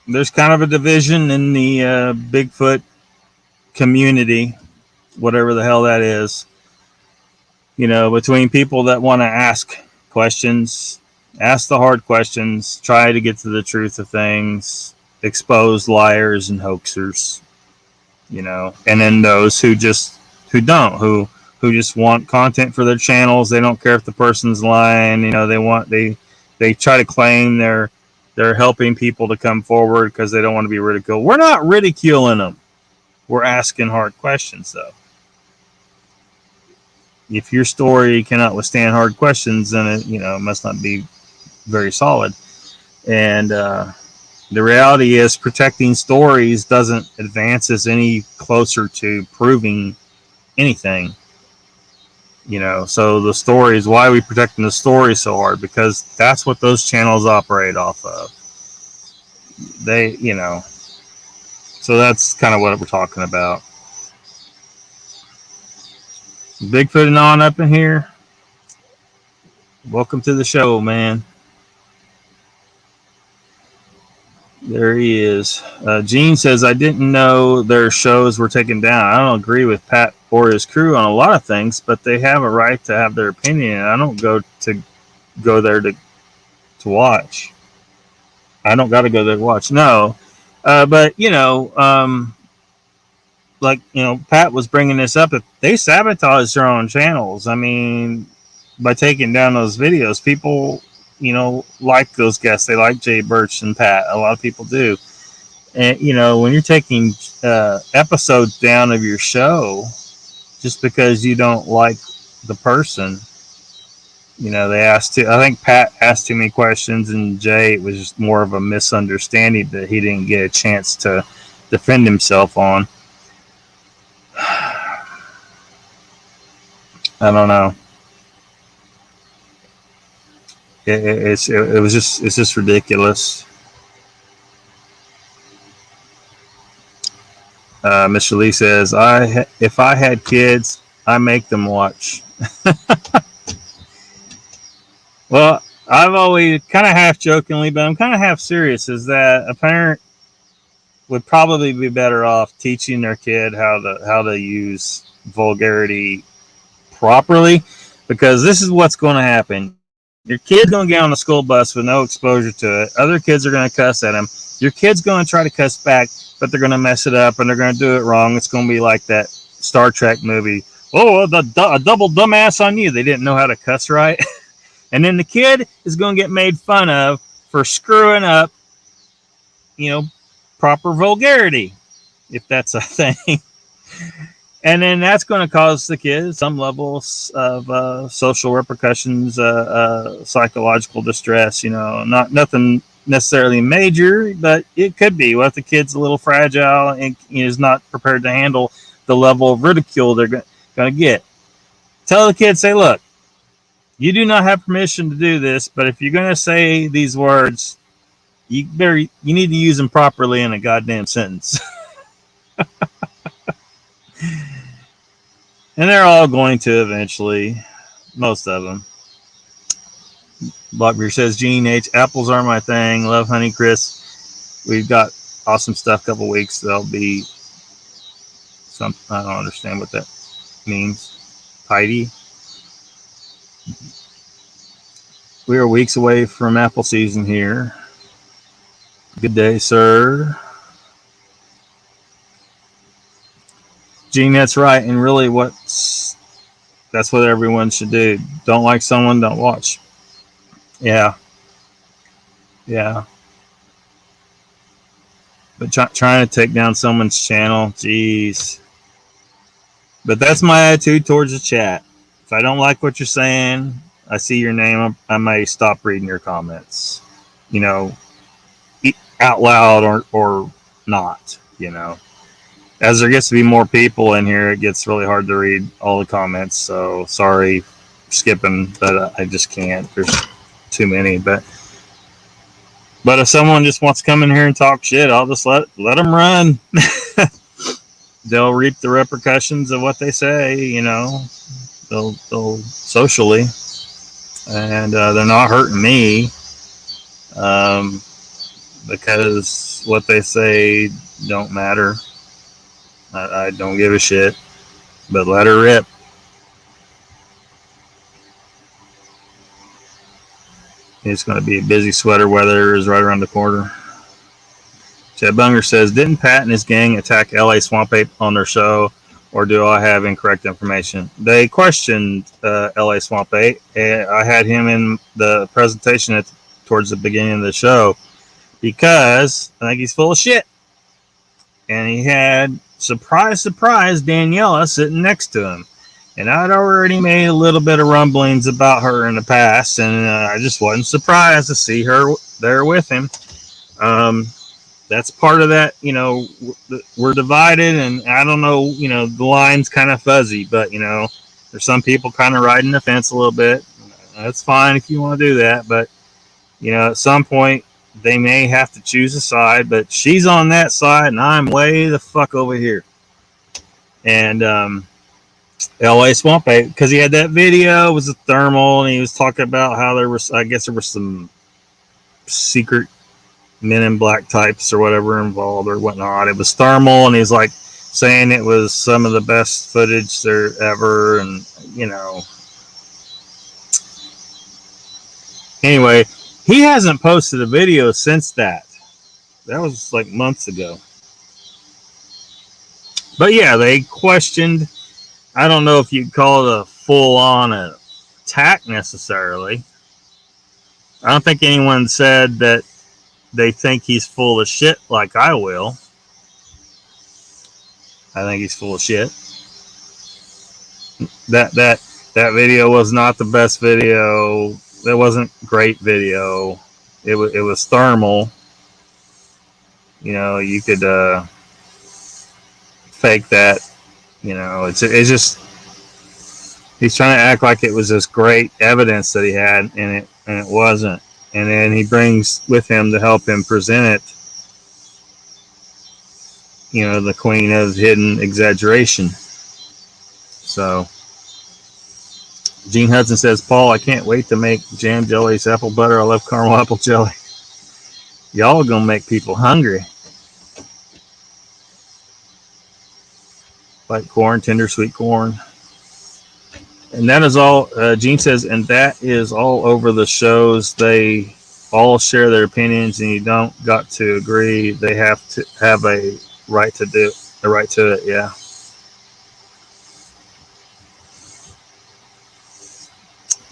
There's kind of a division in the Bigfoot community, whatever the hell that is, between people that want to ask questions, ask the hard questions, try to get to the truth of things, expose liars and hoaxers, and then those who just want content for their channels. They don't care if the person's lying. They try to claim they're They're helping people to come forward because they don't want to be ridiculed. We're not ridiculing them. We're asking hard questions, though. If your story cannot withstand hard questions, then it must not be very solid. And the reality is, protecting stories doesn't advance us any closer to proving anything. So the stories, why are we protecting the story so hard? Because that's what those channels operate off of. So that's kind of what we're talking about. Bigfoot and on up in here. Welcome to the show, man. There he is. Gene says, I didn't know their shows were taken down. I don't agree with Pat or his crew on a lot of things, but they have a right to have their opinion. I don't go there to watch. I don't got to go there to watch. No. But, Pat was bringing this up. If they sabotage their own channels, I mean, by taking down those videos, people, like those guests. They like Jay Birch and Pat. A lot of people do. And, when you're taking episodes down of your show just because you don't like the person, I think Pat asked too many questions, and Jay, it was just more of a misunderstanding that he didn't get a chance to defend himself on. I don't know. It's just ridiculous. Mr. Lee says, if I had kids, I make them watch. Well, I've always kind of half jokingly, but I'm kind of half serious, is that a parent would probably be better off teaching their kid how to use vulgarity properly, because this is what's going to happen. Your kid's going to get on the school bus with no exposure to it. Other kids are going to cuss at him. Your kid's going to try to cuss back, but they're going to mess it up and they're going to do it wrong. It's going to be like that Star Trek movie. Oh, a double dumbass on you. They didn't know how to cuss right. And then the kid is going to get made fun of for screwing up, proper vulgarity, if that's a thing. And then that's going to cause the kid some level of social repercussions, psychological distress, nothing necessarily major, but it could be. What if the kid's a little fragile and is not prepared to handle the level of ridicule they're going to get? Tell the kid, say, look, you do not have permission to do this, but if you're going to say these words, you need to use them properly in a goddamn sentence. And they're all going to eventually. Most of them. Lockbeard says, Gene H, apples are my thing. Love Honey Chris. We've got awesome stuff. Couple weeks. There'll be some, I don't understand what that means. Tidy. We are weeks away from apple season here. Good day, sir. Gene, that's right. And really that's what everyone should do. Don't like someone, don't watch. Yeah. But trying to take down someone's channel, geez. But that's my attitude towards the chat. If I don't like what you're saying, I see your name, I may stop reading your comments. Out loud or not, As there gets to be more people in here, it gets really hard to read all the comments. So sorry, skipping, but I just can't. There's too many. But if someone just wants to come in here and talk shit, I'll just let them run. They'll reap the repercussions of what they say. They'll socially, and they're not hurting me. Because what they say don't matter. I don't give a shit, but let her rip. It's going to be a busy sweater weather is right around the corner. Chad Bunger says, didn't Pat and his gang attack LA Swamp Ape on their show, or do I have incorrect information? They questioned LA Swamp Ape. I had him in the presentation towards the beginning of the show. because I think he's full of shit. And he had, surprise, surprise, Daniela sitting next to him. And I'd already made a little bit of rumblings about her in the past, and I just wasn't surprised to see her there with him. That's part of that, we're divided, and I don't know, the line's kind of fuzzy, but, there's some people kind of riding the fence a little bit. That's fine if you want to do that, but, at some point, they may have to choose a side, but she's on that side, and I'm way the fuck over here. And, LA Swamp Ape, because he had that video, it was a thermal, and he was talking about how there was some secret Men in Black types or whatever involved or whatnot. It was thermal, and he's like saying it was some of the best footage there ever, and anyway, he hasn't posted a video since that. That was like months ago. But yeah, they questioned. I don't know if you'd call it a full-on attack necessarily. I don't think anyone said that they think he's full of shit like I will. I think he's full of shit. That video was not the best video. It wasn't great video. It was thermal. You could fake that. It's just he's trying to act like it was this great evidence that he had, and it wasn't. And then he brings with him to help him present it, the queen of hidden exaggeration. So, Gene Hudson says, Paul, I can't wait to make jam jellies, apple butter. I love caramel apple jelly. Y'all are going to make people hungry. Like corn, tender sweet corn. And that is all, Gene says, and that is all over the shows. They all share their opinions, and you don't got to agree. They have to have a right to it, yeah.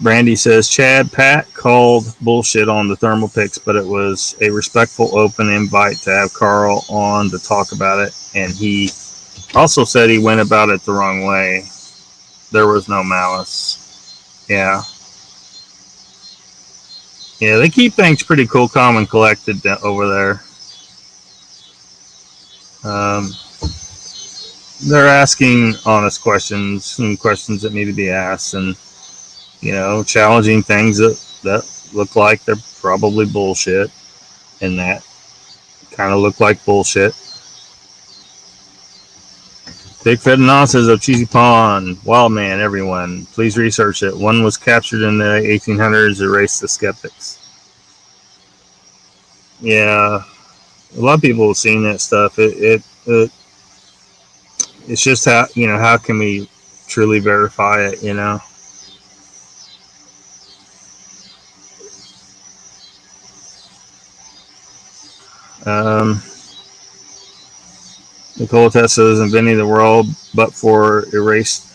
Brandy says, Chad, Pat called bullshit on the thermal pics, but it was a respectful, open invite to have Carl on to talk about it, and he also said he went about it the wrong way. There was no malice. Yeah. Yeah, they keep things pretty cool, calm, and collected over there. They're asking honest questions and questions that need to be asked, and, challenging things that look like they're probably bullshit, and that kind of look like bullshit. Bigfoot announcers of Cheesy Pond, Wild Man, everyone. Please research it. One was captured in the 1800s, erased the skeptics. Yeah, a lot of people have seen that stuff. It's just how can we truly verify it, Nikola Tesla is inventing the world, but for erased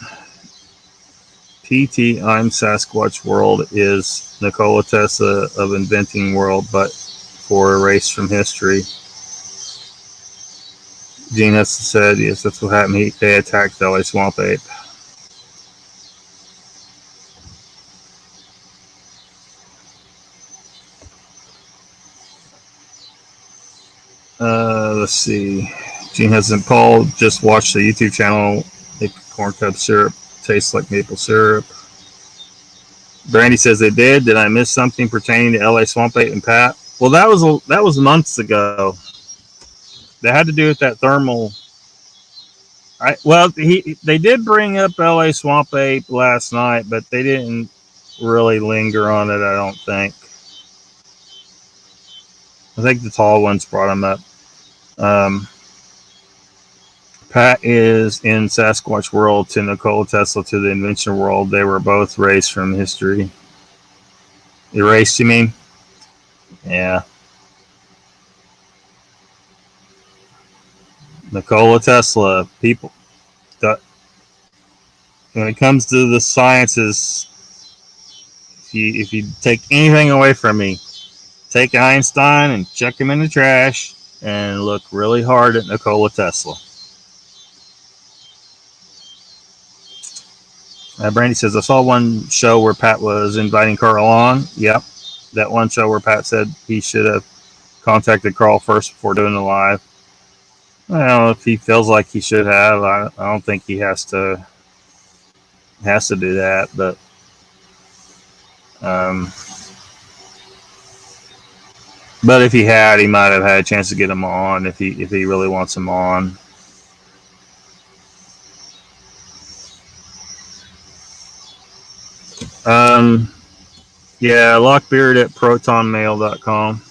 PT, I'm Sasquatch world is Nikola Tesla of inventing world, but for erased from history. Gene Hudson said, yes, that's what happened. They attacked LA Swamp Ape. Let's see. Gene Hudson, Paul just watched the YouTube channel. Corn cup syrup tastes like maple syrup. Brandy says they did. Did I miss something pertaining to LA Swamp Ape and Pat? Well, that was months ago. That had to do with that thermal. They did bring up LA Swamp Ape last night, but they didn't really linger on it, I don't think. I think the tall ones brought him up. Pat is in Sasquatch world to Nikola Tesla to the invention world. They were both erased from history. Erased, you mean? Yeah. Nikola Tesla, people. When it comes to the sciences, if you take anything away from me, take Einstein and chuck him in the trash and look really hard at Nikola Tesla. Brandy says, I saw one show where Pat was inviting Carl on. Yep. That one show where Pat said he should have contacted Carl first before doing the live. I don't know if he feels like he should have. I don't think he has to do that, but if he had, he might have had a chance to get him on if he really wants him on. Yeah, Lockbeard at protonmail.com.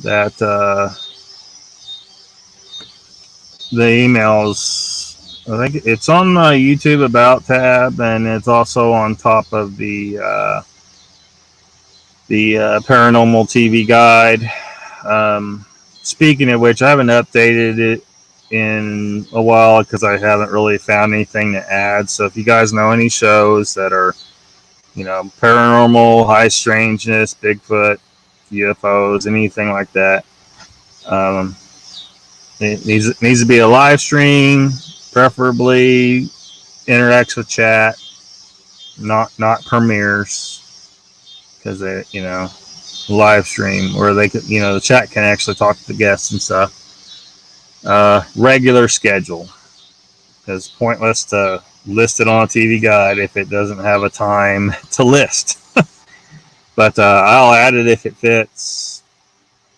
That the emails, I think it's on the YouTube About tab, and it's also on top of the Paranormal TV Guide. Speaking of which, I haven't updated it in a while because I haven't really found anything to add. So if you guys know any shows that are, paranormal, high strangeness, Bigfoot, UFOs, anything like that, it needs to be a live stream, preferably interacts with chat, not premieres, because they live stream where they could the chat can actually talk to the guests and stuff. Regular schedule, because pointless to list it on a TV guide if it doesn't have a time to list. But I'll add it if it fits.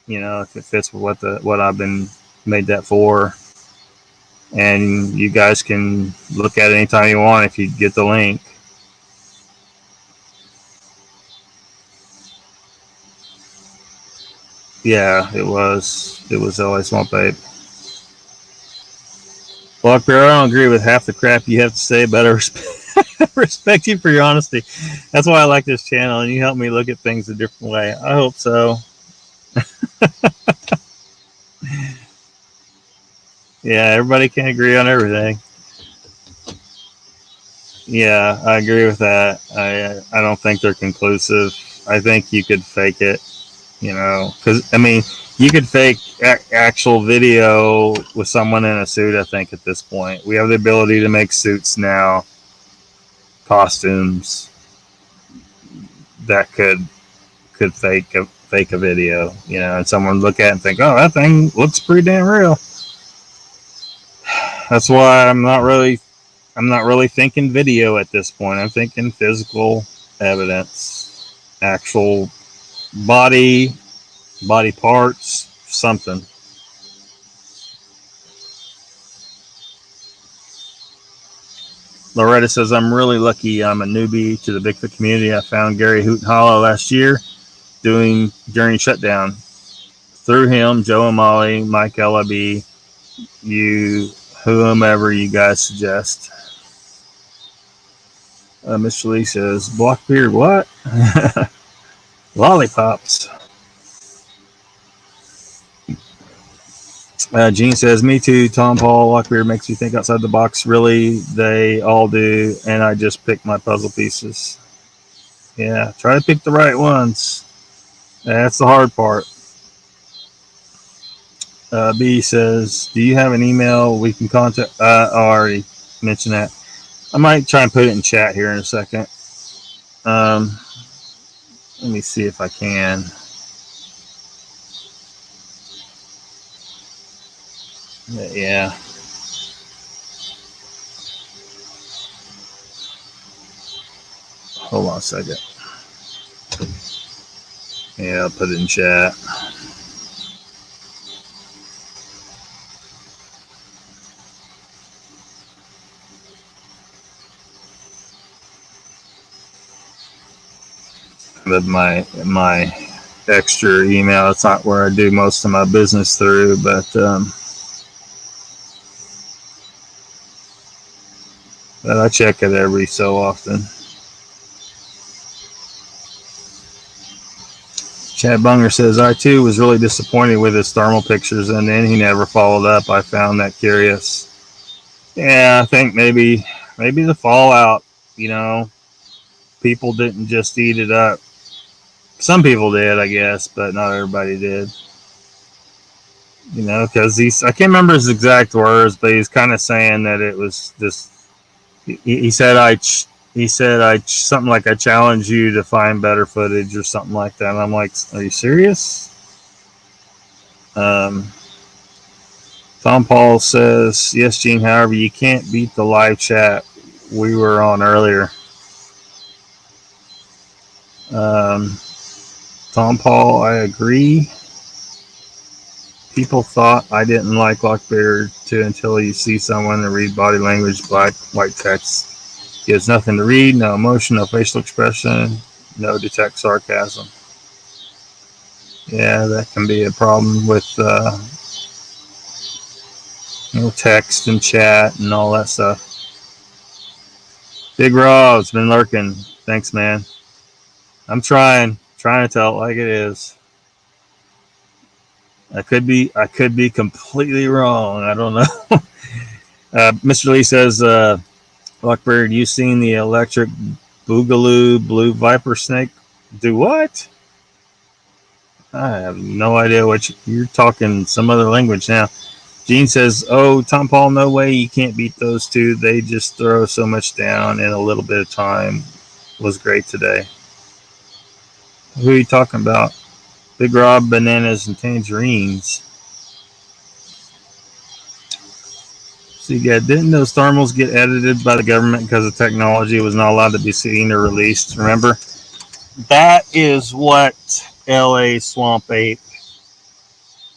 If it fits with what I've been made that for, and you guys can look at it anytime you want if you get the link. Yeah, it was LA Swamp Ape. Lockbeard, I don't agree with half the crap you have to say, but I respect you for your honesty. That's why I like this channel, and you help me look at things a different way. I hope so. Yeah, everybody can't agree on everything. Yeah, I agree with that. I don't think they're conclusive. I think you could fake it, because you could fake actual video with someone in a suit. I think at this point we have the ability to make suits now, costumes that could fake a video, and someone look at it and think, oh, that thing looks pretty damn real. That's why I'm not really thinking video at this point. I'm thinking physical evidence, actual body parts, something. Loretta says, I'm really lucky I'm a newbie to the Bigfoot community. I found Gary Hoot Hollow last year during shutdown. Through him, Joe and Molly, Mike LIB, you, whomever you guys suggest. Mr. Lee says, Blockbeard, what? Lollipops. Gene says, me too, Tom Paul. Lockbeard makes you think outside the box. Really, they all do, and I just pick my puzzle pieces. Yeah, try to pick the right ones. That's the hard part. B says, do you have an email we can contact? I already mentioned that. I might try and put it in chat here in a second. Let me see if I can. Yeah. Hold on a second. Yeah, I'll put it in chat. With my extra email, it's not where I do most of my business through, but I check it every so often. Chad Bunger says, I too was really disappointed with his thermal pictures, and then he never followed up. I found that curious. Yeah, I think maybe the fallout, people people didn't just eat it up. Some people did, I guess, but not everybody did. You know, because I can't remember his exact words, but he's kind of saying that it was just. He said something like, I challenge you to find better footage or something like that. And I'm like, are you serious? Tom Paul says, yes, Gene, however, you can't beat the live chat we were on earlier. Tom Paul, I agree. People thought I didn't like Lockbeard too until you see someone and read body language, black, white text. He has nothing to read, no emotion, no facial expression, no detect sarcasm. Yeah, that can be a problem with text and chat and all that stuff. Big Rob's been lurking. Thanks, man. I'm trying to tell it like it is. I could be completely wrong. I don't know. Mr. Lee says, Lockbeard, you seen the electric boogaloo blue viper snake? Do what? I have no idea what you're talking some other language now. Gene says, oh, Tom Paul, no way you can't beat those two. They just throw so much down in a little bit of time. Was great today. Who are you talking about? Big Rob, bananas, and tangerines. So yeah, didn't those thermals get edited by the government because the technology was not allowed to be seen or released? Remember? That is what LA Swamp Ape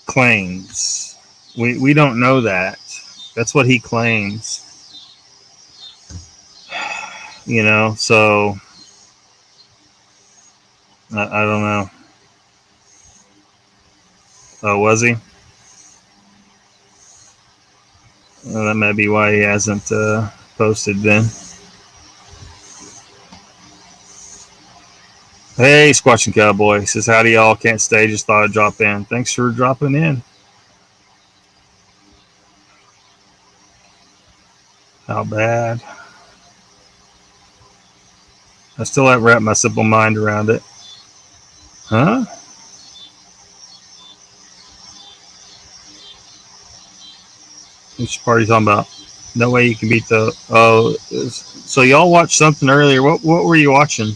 claims. We don't know that. That's what he claims. You know, so I don't know. Oh, was he? Well, that may be why he hasn't posted then. Hey, Squatching Cowboy says, howdy y'all, can't stay, just thought I'd drop in. Thanks for dropping in. How bad? I still haven't wrapped my simple mind around it. Huh? Which part are you talking about? No way you can beat the... Oh, so y'all watched something earlier. What were you watching?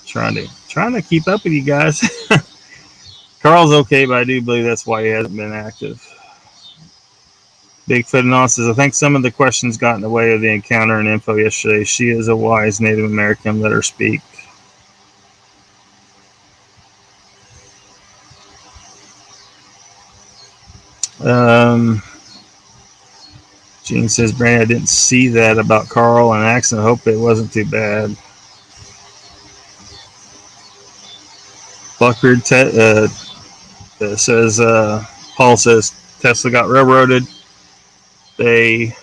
Trying to keep up with you guys. Carl's okay, but I do believe that's why he hasn't been active. Bigfoot and all says, I think some of the questions got in the way of the encounter and info yesterday. She is a wise Native American. Let her speak. Gene says, Brandon, I didn't see that about Carl and accident. I hope it wasn't too bad. Lockbeard says, Paul says, Tesla got railroaded. They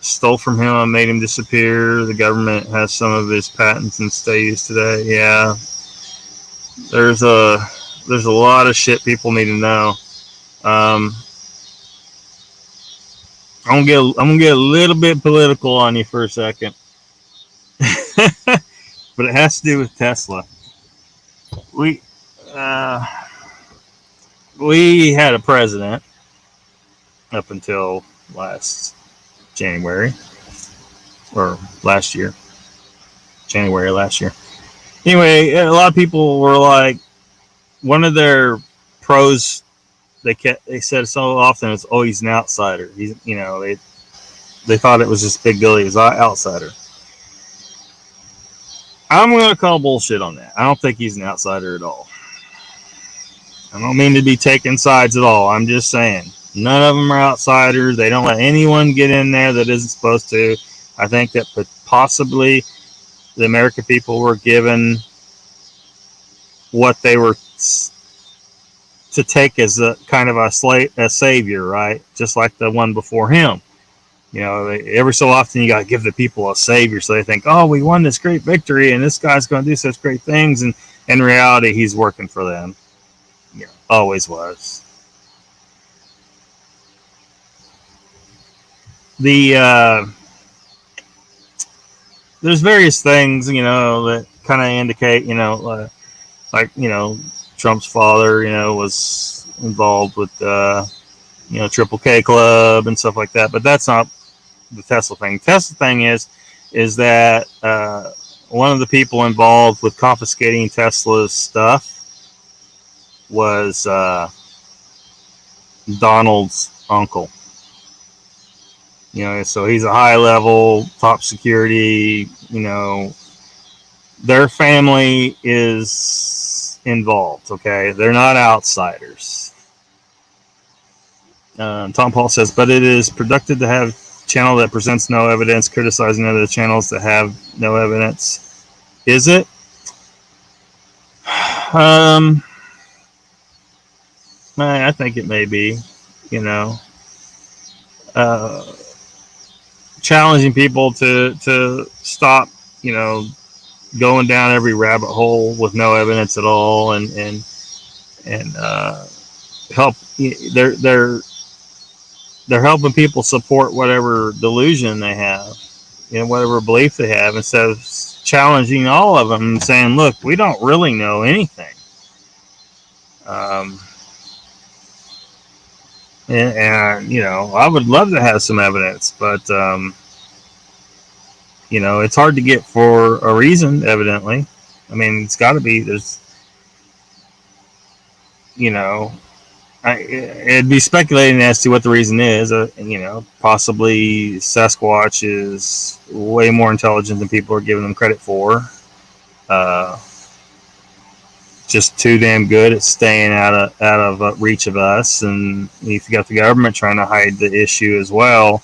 stole from him and made him disappear. The government has some of his patents and stays today. Yeah. There's a lot of shit people need to know. I'm gonna get a little bit political on you for a second. But it has to do with Tesla. We had a president up until last January, or last year, January last year. Anyway, a lot of people were like, one of their pros they said so often is, oh, he's an outsider. He's, you know, they thought it was just big deal. He was an outsider. I'm going to call bullshit on that. I don't think he's an outsider at all. I don't mean to be taking sides at all. I'm just saying, none of them are outsiders. They don't let anyone get in there that isn't supposed to. I think that possibly the American people were given what they were to take as a kind of a savior, right? Just like the one before him. You know, every so often you got to give the people a savior, so they think, oh, we won this great victory, and this guy's going to do such great things. And in reality, he's working for them. Yeah, always was. the there's various things, you know, that kind of indicate, you know, like, you know, Trump's father, you know, was involved with, you know, Triple K Club and stuff like that. But that's not the Tesla thing. Tesla thing is that one of the people involved with confiscating Tesla's stuff was Donald's uncle. You know, so he's a high level, top security, you know, their family is involved, okay? They're not outsiders. Tom Paul says, but it is productive to have a channel that presents no evidence criticizing other channels that have no evidence. Is it? I think it may be, you know. Challenging people to stop, you know, going down every rabbit hole with no evidence at all, and help. They're helping people support whatever delusion they have, you know, whatever belief they have, instead of challenging all of them and saying, "Look, we don't really know anything." And you know, I would love to have some evidence, but you know, it's hard to get for a reason. Evidently, I mean, it's got to be. There's, you know, it'd be speculating as to what the reason is. You know, possibly Sasquatch is way more intelligent than people are giving them credit for. Just too damn good at staying out of reach of us. And if you got the government trying to hide the issue as well,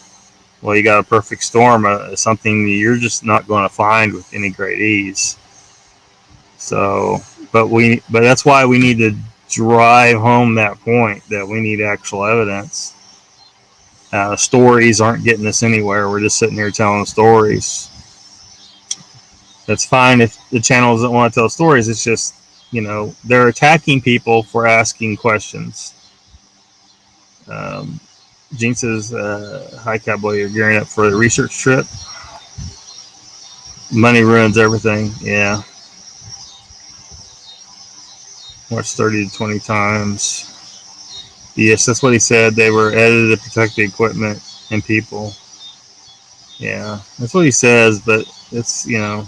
you got a perfect storm, something you're just not going to find with any great ease. So, but that's why we need to drive home that point that we need actual evidence. Stories aren't getting us anywhere. We're just sitting here telling stories. That's fine if the channel doesn't want to tell stories. It's just, you know, they're attacking people for asking questions. Gene says, hi, Cowboy, you're gearing up for the research trip. Money ruins everything. Yeah. Watch 30 to 20 times. Yes, that's what he said. They were edited to protect the equipment and people. Yeah, that's what he says, but it's, you know,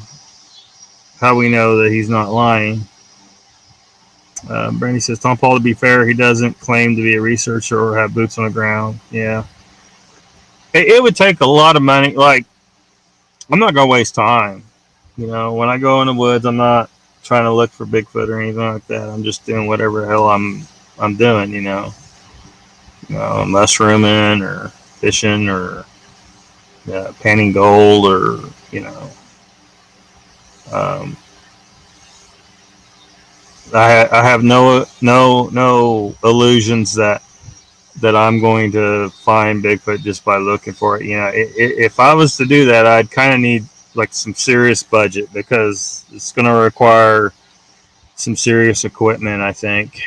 how we know that he's not lying. Brandy says, Tom Paul, to be fair, he doesn't claim to be a researcher or have boots on the ground. Yeah. It would take a lot of money. Like, I'm not going to waste time. You know, when I go in the woods, I'm not trying to look for Bigfoot or anything like that. I'm just doing whatever the hell I'm doing, you know. You know, mushrooming or fishing or panning gold, or, you know. I have no illusions that I'm going to find Bigfoot just by looking for it. You know, if I was to do that, I'd kind of need like some serious budget, because it's going to require some serious equipment, I think,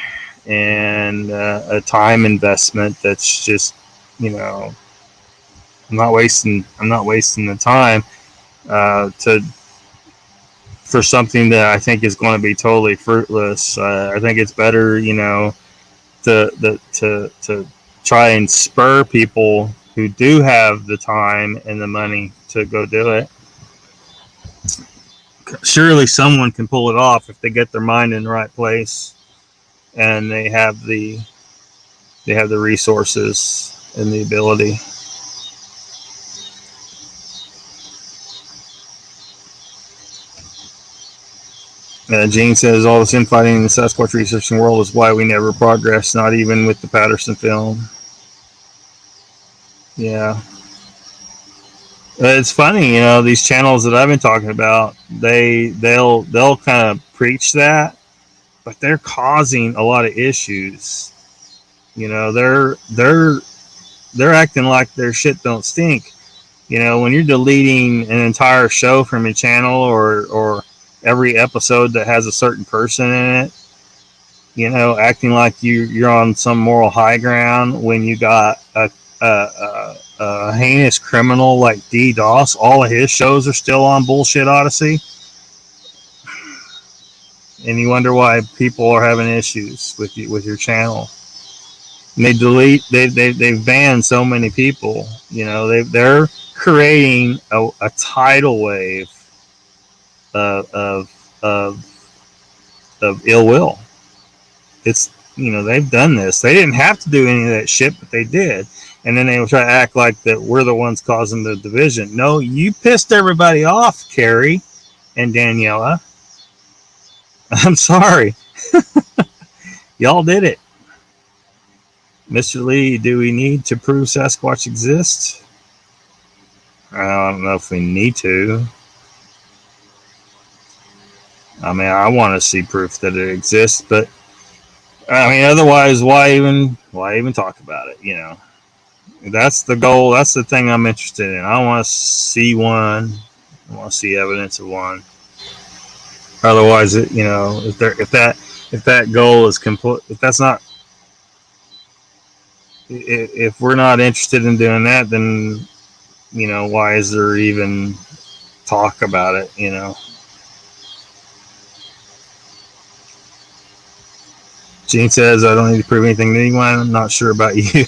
and a time investment that's just, you know, I'm not wasting the time for something that I think is going to be totally fruitless. I think it's better, you know, to try and spur people who do have the time and the money to go do it. Surely someone can pull it off if they get their mind in the right place and they have the resources and the ability. Gene says, all this infighting in the Sasquatch researching world is why we never progress, not even with the Patterson film. Yeah. It's funny, you know, these channels that I've been talking about, they'll kind of preach that, but they're causing a lot of issues. You know, they're acting like their shit don't stink. You know, when you're deleting an entire show from your channel, or every episode that has a certain person in it, you know, acting like you're on some moral high ground when you got a a heinous criminal like DDoS, all of his shows are still on Bullshit Odyssey. And you wonder why people are having issues with your channel. And they've banned so many people. You know, they're creating a tidal wave of ill will. It's, you know, they've done this. They didn't have to do any of that shit, but they did. And then they will try to act like that we're the ones causing the division. No, you pissed everybody off, Carrie and Daniela. I'm sorry. Y'all did it. Mr. Lee, do we need to prove Sasquatch exists? I don't know if we need to. I mean, I want to see proof that it exists, but I mean, otherwise, why even talk about it? You know, that's the goal. That's the thing I'm interested in. I want to see one. I want to see evidence of one. Otherwise, you know, if that goal is complete, if we're not interested in doing that, then, you know, why is there even talk about it? You know. Gene says, I don't need to prove anything to anyone. I'm not sure about you.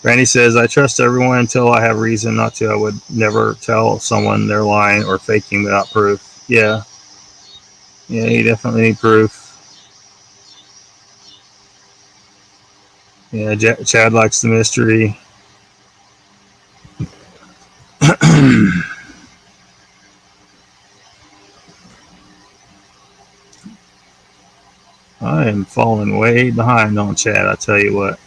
Randy says, I trust everyone until I have reason not to. I would never tell someone they're lying or faking without proof. Yeah. Yeah, you definitely need proof. Yeah, Chad likes the mystery. I am falling way behind on Chad, I tell you what.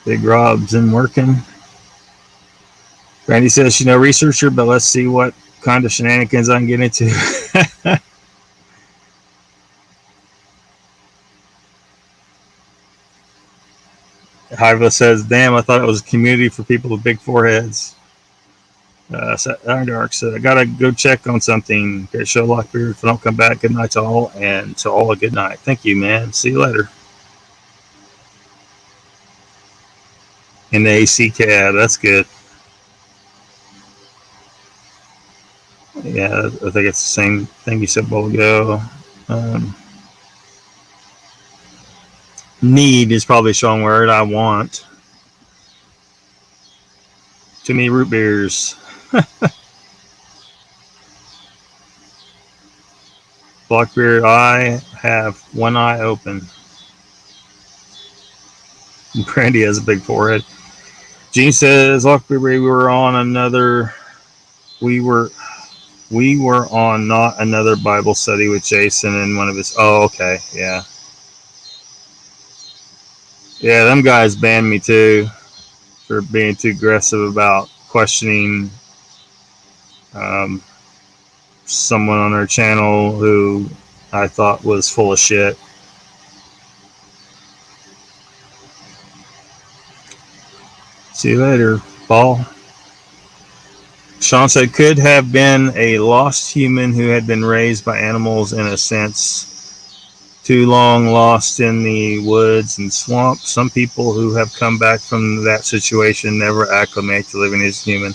Big Rob's in working. Randy says she's no researcher, but let's see what kind of shenanigans I can get into. Hiva says, damn, I thought it was a community for people with big foreheads. Dark said, I gotta go check on something. Great show, Lockbeard. If I don't come back, good night to all, and to all a good night. Thank you, man. See you later. In the AC cab, that's good. Yeah, I think it's the same thing you said a while ago. Need is probably a strong word. I want. Too many root beers. Blackbeard, I have one eye open. Brandy has a big forehead. Gene says, Blackbeard, we were on not another Bible study with Jason and one of his. Oh, okay, yeah. Yeah, them guys banned me too for being too aggressive about questioning someone on their channel who I thought was full of shit. See you later, Paul. Sean said, could have been a lost human who had been raised by animals in a sense. Too long lost in the woods and swamps. Some people who have come back from that situation never acclimate to living as human.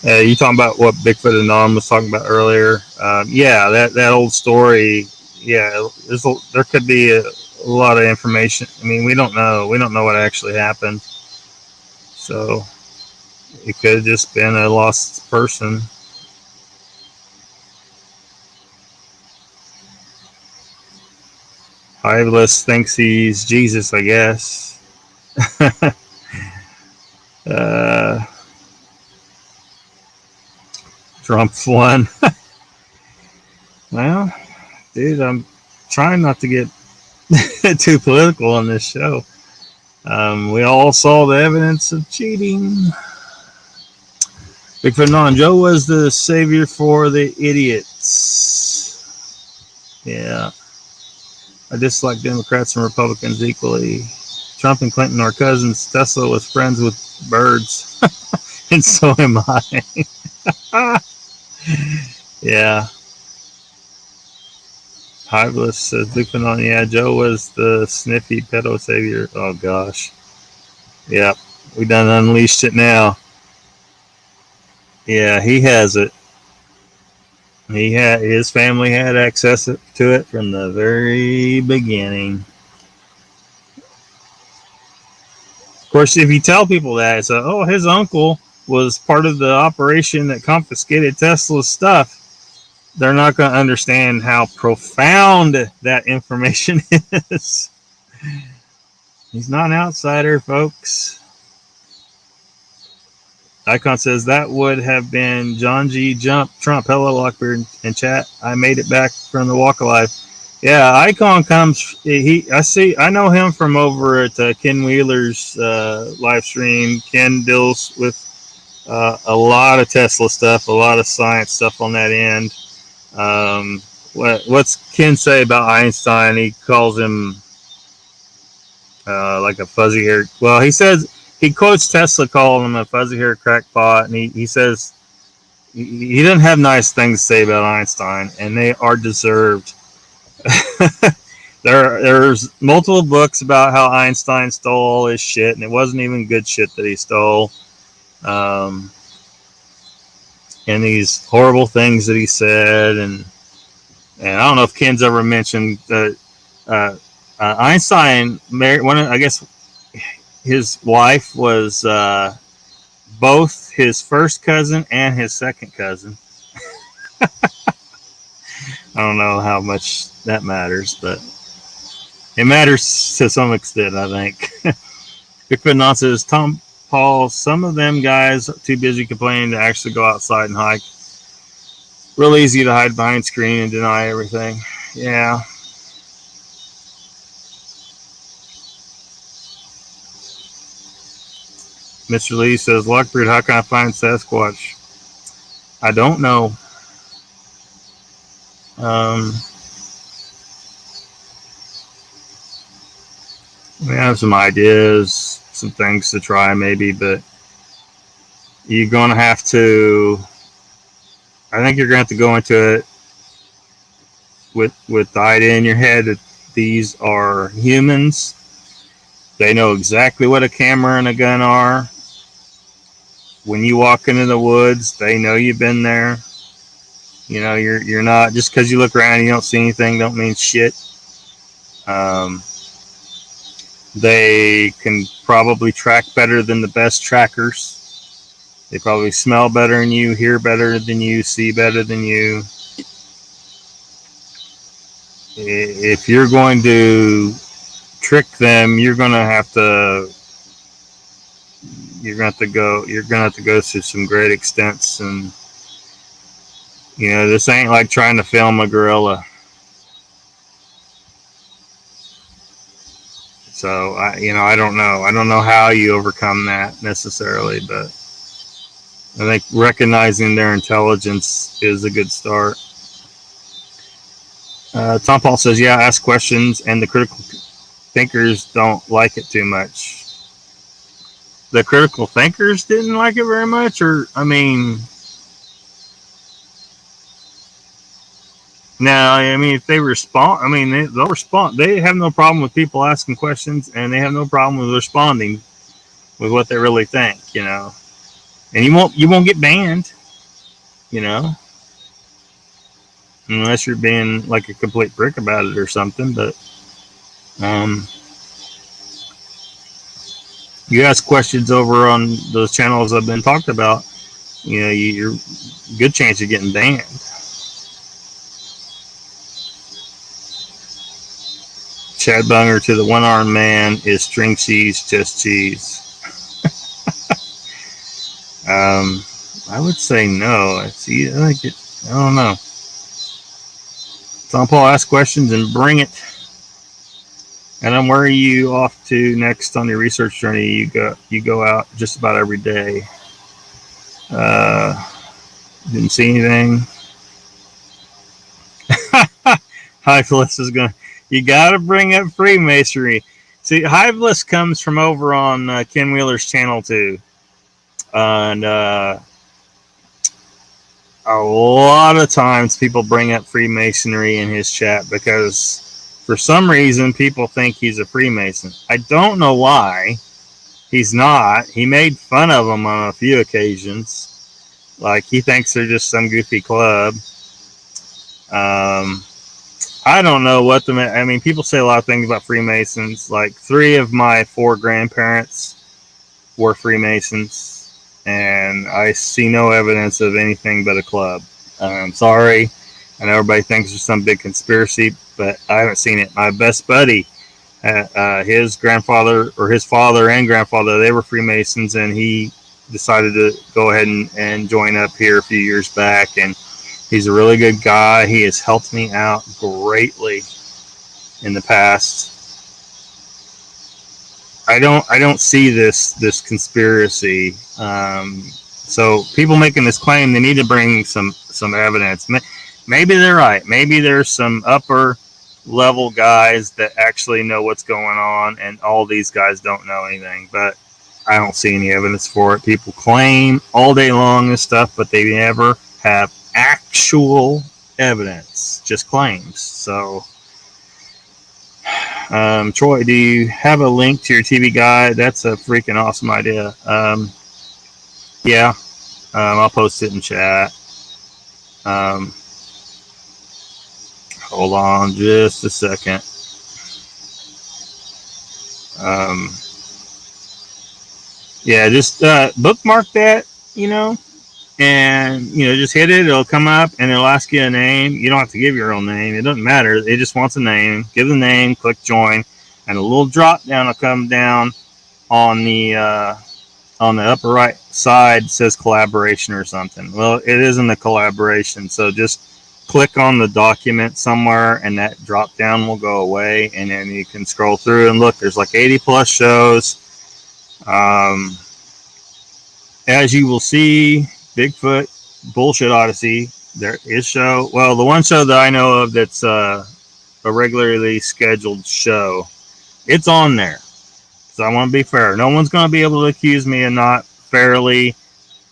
You talking about what Bigfoot Anon was talking about earlier? Yeah, that old story. Yeah, there could be a lot of information. I mean, we don't know. We don't know what actually happened. So it could have just been a lost person. Iblis thinks he's Jesus, I guess. Trump won. Well, dude, I'm trying not to get too political on this show. We all saw the evidence of cheating. Bigfoot Non, Joe was the savior for the idiots. Yeah. I dislike Democrats and Republicans equally. Trump and Clinton are cousins. Tesla was friends with birds. And so am I. Yeah. Hiveless says Bigfoot on. Yeah, Joe was the sniffy pedo savior. Oh gosh. Yep. We done unleashed it now. Yeah, he has it. His family had access to it from the very beginning. Of course, if you tell people that, it's oh, his uncle was part of the operation that confiscated Tesla's stuff. They're not going to understand how profound that information is. He's not an outsider, folks. Icon says that would have been John G. Trump. Hello, Lockbeard in chat. I made it back from the walk of life. Yeah, Icon comes. I know him from over at Ken Wheeler's live stream. Ken deals with a lot of Tesla stuff, a lot of science stuff on that end. What's Ken say about Einstein? He calls him like a fuzzy hair. Well, he says he quotes Tesla calling him a fuzzy hair crackpot, and he says he doesn't have nice things to say about Einstein, and they are deserved. There's multiple books about how Einstein stole all his shit, and it wasn't even good shit that he stole. And these horrible things that he said, and I don't know if Ken's ever mentioned that Einstein married I guess his wife was both his first cousin and his second cousin. I don't know how much that matters, but it matters to some extent, I think. Bigfoot Not says, Tom Paul, some of them guys are too busy complaining to actually go outside and hike. Real easy to hide behind screen and deny everything. Yeah. Mr. Lee says, Lockbeard, how can I find Sasquatch? I don't know. We have some ideas, some things to try maybe, but you're going to have to, I think you're going to have to go into it with the idea in your head that these are humans. They know exactly what a camera and a gun are. When you walk into the woods, they know you've been there. You know, you're not, just because you look around and you don't see anything don't mean shit. They can probably track better than the best trackers. They probably smell better than you, hear better than you, see better than you. If you're going to trick them, you're going to have to go through some great extents, and this ain't like trying to film a gorilla. So I don't know how you overcome that necessarily, but I think recognizing their intelligence is a good start. Tom Paul says, yeah, ask questions, and the critical thinkers don't like it too much. The critical thinkers didn't like it very much, or, I mean, now, I mean, if they respond, I mean, they'll respond. They have no problem with people asking questions, and they have no problem with responding with what they really think, and you won't get banned, unless you're being like a complete prick about it or something. But you ask questions over on those channels I've been talked about, you're good chance of getting banned. Chad Bunger to the one-armed man is string cheese, just cheese. I would say no. I don't know. Tom Paul, ask questions and bring it. And then where are you off to next on your research journey? You go out just about every day. Didn't see anything. Hiveless is going. You got to bring up Freemasonry. See, Hiveless comes from over on Ken Wheeler's channel too, and a lot of times people bring up Freemasonry in his chat because for some reason people think he's a Freemason. I don't know why. He's not. He made fun of them on a few occasions. Like, he thinks they're just some goofy club. I don't know what the... I mean, people say a lot of things about Freemasons. Like, 3 of my 4 grandparents were Freemasons, and I see no evidence of anything but a club. I'm sorry. I know everybody thinks there's some big conspiracy, but I haven't seen it. My best buddy, his grandfather, or his father and grandfather, they were Freemasons, and he decided to go ahead and join up here a few years back, and he's a really good guy. He has helped me out greatly in the past. I don't see this conspiracy. So people making this claim, they need to bring some evidence. Maybe they're right. Maybe there's some upper level guys that actually know what's going on, and all these guys don't know anything. But I don't see any evidence for it. People claim all day long this stuff, but they never have actual evidence, just claims. So, Troy, do you have a link to your TV guide? That's a freaking awesome idea. Yeah, I'll post it in chat. Hold on just a second. Yeah, just bookmark that, and just hit it. It'll come up and it'll ask you a name. You don't have to give your own name. It doesn't matter. It just wants a name. Give the name, click join, and a little drop down will come down on the upper right side. Says collaboration or something. Well, it isn't a collaboration, so just click on the document somewhere, and that drop down will go away, and then you can scroll through and look. There's like 80 plus shows. As you will see, Bigfoot, Bullshit Odyssey, there is show. Well, the one show that I know of that's a regularly scheduled show, it's on there. So I want to be fair. No one's going to be able to accuse me of not fairly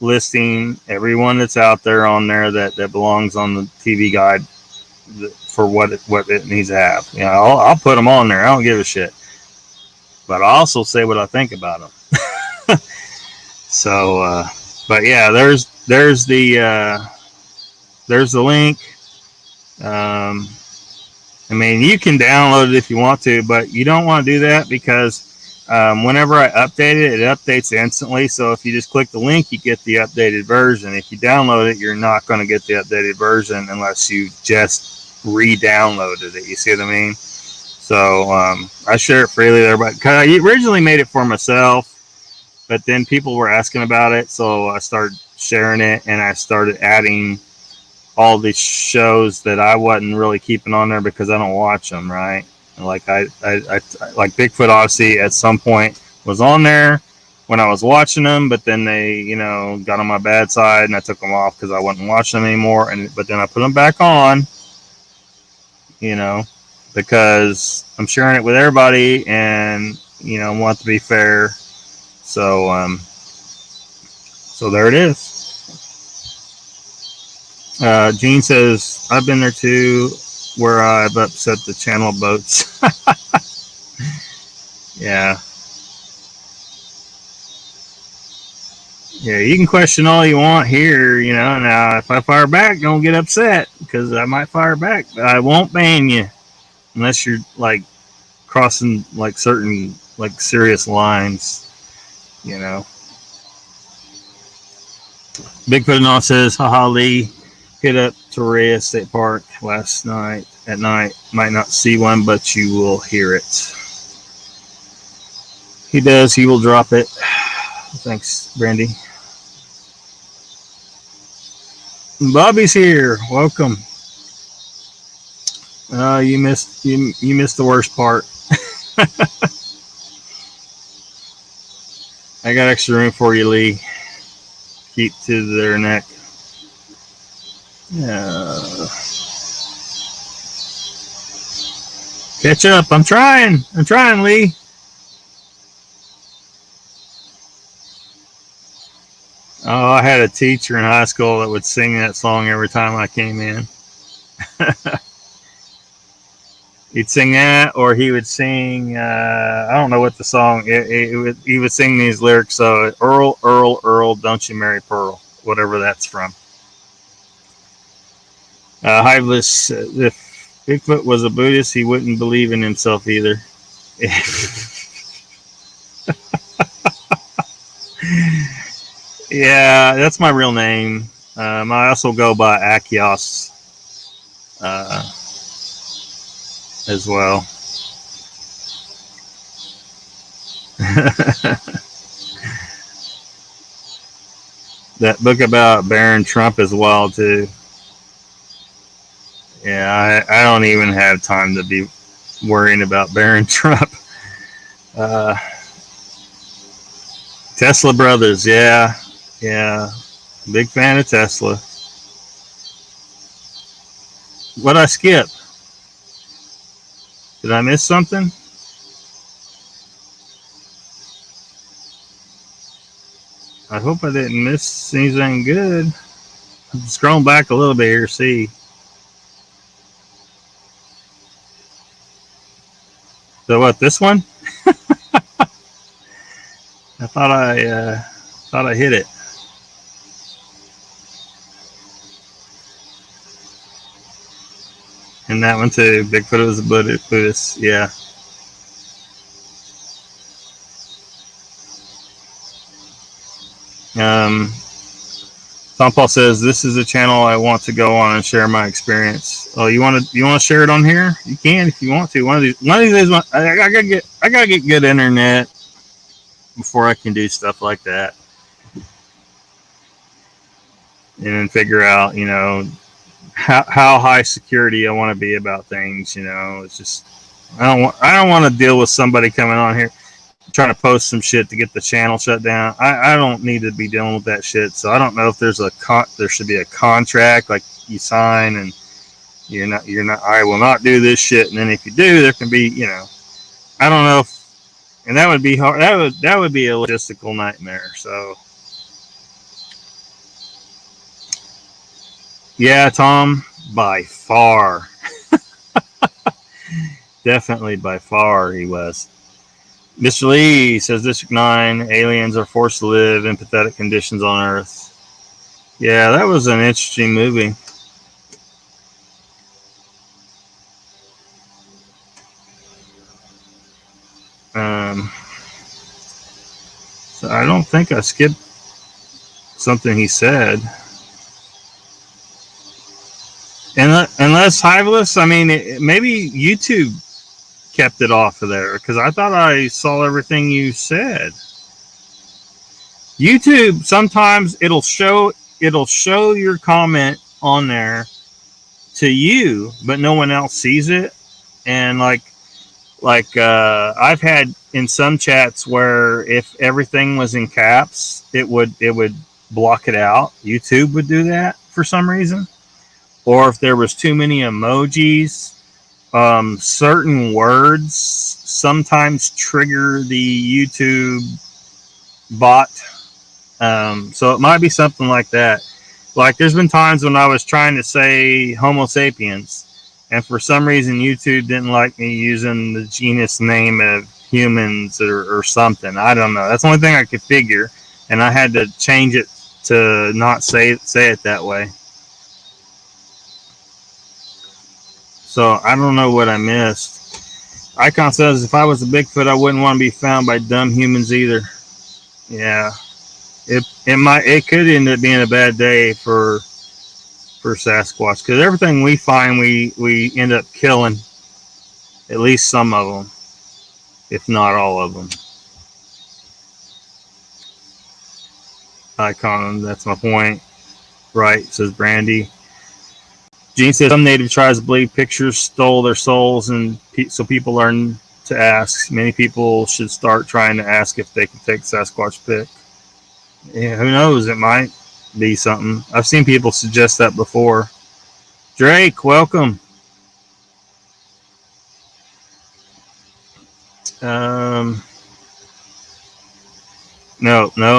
listing everyone that's out there on there that belongs on the TV guide for what it needs to have. I'll put them on there. I don't give a shit. But I also say what I think about them. So, but yeah, there's the link. I mean, you can download it if you want to, but you don't want to do that because whenever I update it, it updates instantly. So if you just click the link, you get the updated version. If you download it, you're not going to get the updated version unless you just re-downloaded it. You see what I mean? So I share it freely there, but I originally made it for myself. But then people were asking about it, so I started sharing it, and I started adding all these shows that I wasn't really keeping on there because I don't watch them, right? And like I like Bigfoot Odyssey at some point was on there when I was watching them, but then they got on my bad side, and I took them off because I wasn't watching them anymore. But then I put them back on, because I'm sharing it with everybody, and want to be fair. So, so there it is. Gene says, I've been there too, where I've upset the channel boats. Yeah. Yeah, you can question all you want here, Now, if I fire back, don't get upset, because I might fire back. But I won't ban you unless you're, like, crossing, like, certain, like, serious lines. Bigfoot and all says, haha, Lee hit up Torreya State Park last night at night. Might not see one, but you will hear it. He does. He will drop it. Thanks, Brandy. Bobby's here. Welcome. You missed the worst part. I got extra room for you, Lee. Keep to their neck. Catch up. I'm trying, Lee. Oh, I had a teacher in high school that would sing that song every time I came in. He'd sing that, or he would sing, I don't know what the song, he would sing these lyrics, Earl, Earl, Earl, don't you marry Pearl, whatever that's from. Hiveless, if Bigfoot was a Buddhist, he wouldn't believe in himself either. Yeah, that's my real name. I also go by Akios as well. That book about Barron Trump is wild too. Yeah, I don't even have time to be worrying about Barron Trump. Uh, Tesla Brothers, yeah, big fan of Tesla. What I skip? Did I miss something? I hope I didn't miss anything good. I'm scrolling back a little bit here, see. So what? This one? I thought I hit it. And that one too. Bigfoot was a Buddhist. Yeah. Tom Paul says this is a channel I want to go on and share my experience. Oh, you want to share it on here? You can if you want to. One of these days, I gotta get good internet before I can do stuff like that, and then figure out, how high security I want to be about things. It's just I don't want to deal with somebody coming on here trying to post some shit to get the channel shut down. I don't need to be dealing with that shit. So I don't know if there should be a contract like you sign, and you're not. I will not do this shit. And then if you do, there can be, I don't know if, and that would be hard. That would be a logistical nightmare. So yeah, Tom, by far, definitely by far, he was. Mr. Lee says District 9 aliens are forced to live in pathetic conditions on Earth. Yeah, that was an interesting movie. So I don't think I skipped something he said. Unless Hiveless, I mean, maybe YouTube kept it off of there because I thought I saw everything you said. YouTube sometimes it'll show your comment on there to you, but no one else sees it. And like I've had in some chats where if everything was in caps, it would block it out. YouTube would do that for some reason, or if there was too many emojis. Certain words sometimes trigger the YouTube bot. So it might be something like that. Like there's been times when I was trying to say Homo sapiens, and for some reason YouTube didn't like me using the genus name of humans or something. I don't know. That's the only thing I could figure, and I had to change it to not say it that way. So I don't know what I missed. Icon says if I was a Bigfoot, I wouldn't want to be found by dumb humans either. Yeah, it could end up being a bad day for Sasquatch because everything we find we end up killing at least some of them, if not all of them. Icon, that's my point. Right, says Brandy. Gene says some native tribes believe pictures stole their souls, and so people learn to ask. Many people should start trying to ask if they can take Sasquatch pic. Yeah, who knows? It might be something. I've seen people suggest that before. Drake, welcome. No,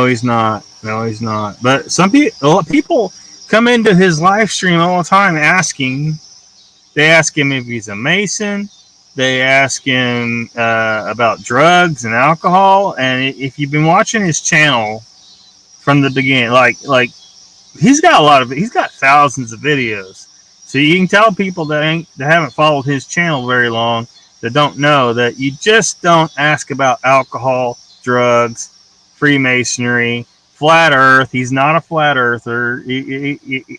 he's not. No, he's not. But some people come into his live stream all the time asking. They ask him if he's a Mason. They ask him about drugs and alcohol. And if you've been watching his channel from the beginning, like he's got thousands of videos. So you can tell people that haven't followed his channel very long, that don't know, that you just don't ask about alcohol, drugs, Freemasonry, flat Earth. He's not a flat earther.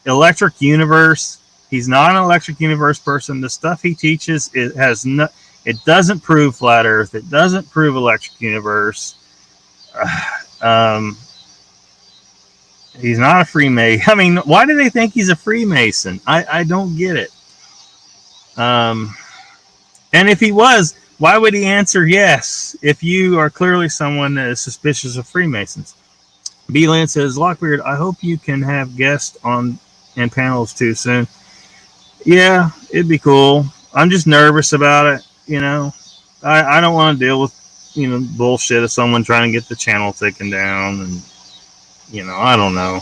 Electric universe. He's not an electric universe person. The stuff he teaches, it doesn't prove flat Earth. It doesn't prove electric universe. He's not a Freemason. I mean, why do they think he's a Freemason? I don't get it. And if he was, why would he answer yes if you are clearly someone that is suspicious of Freemasons? B-Land says, Lockbeard, I hope you can have guests on and panels too soon. Yeah, it'd be cool. I'm just nervous about it. I don't want to deal with, bullshit of someone trying to get the channel taken down. And, I don't know.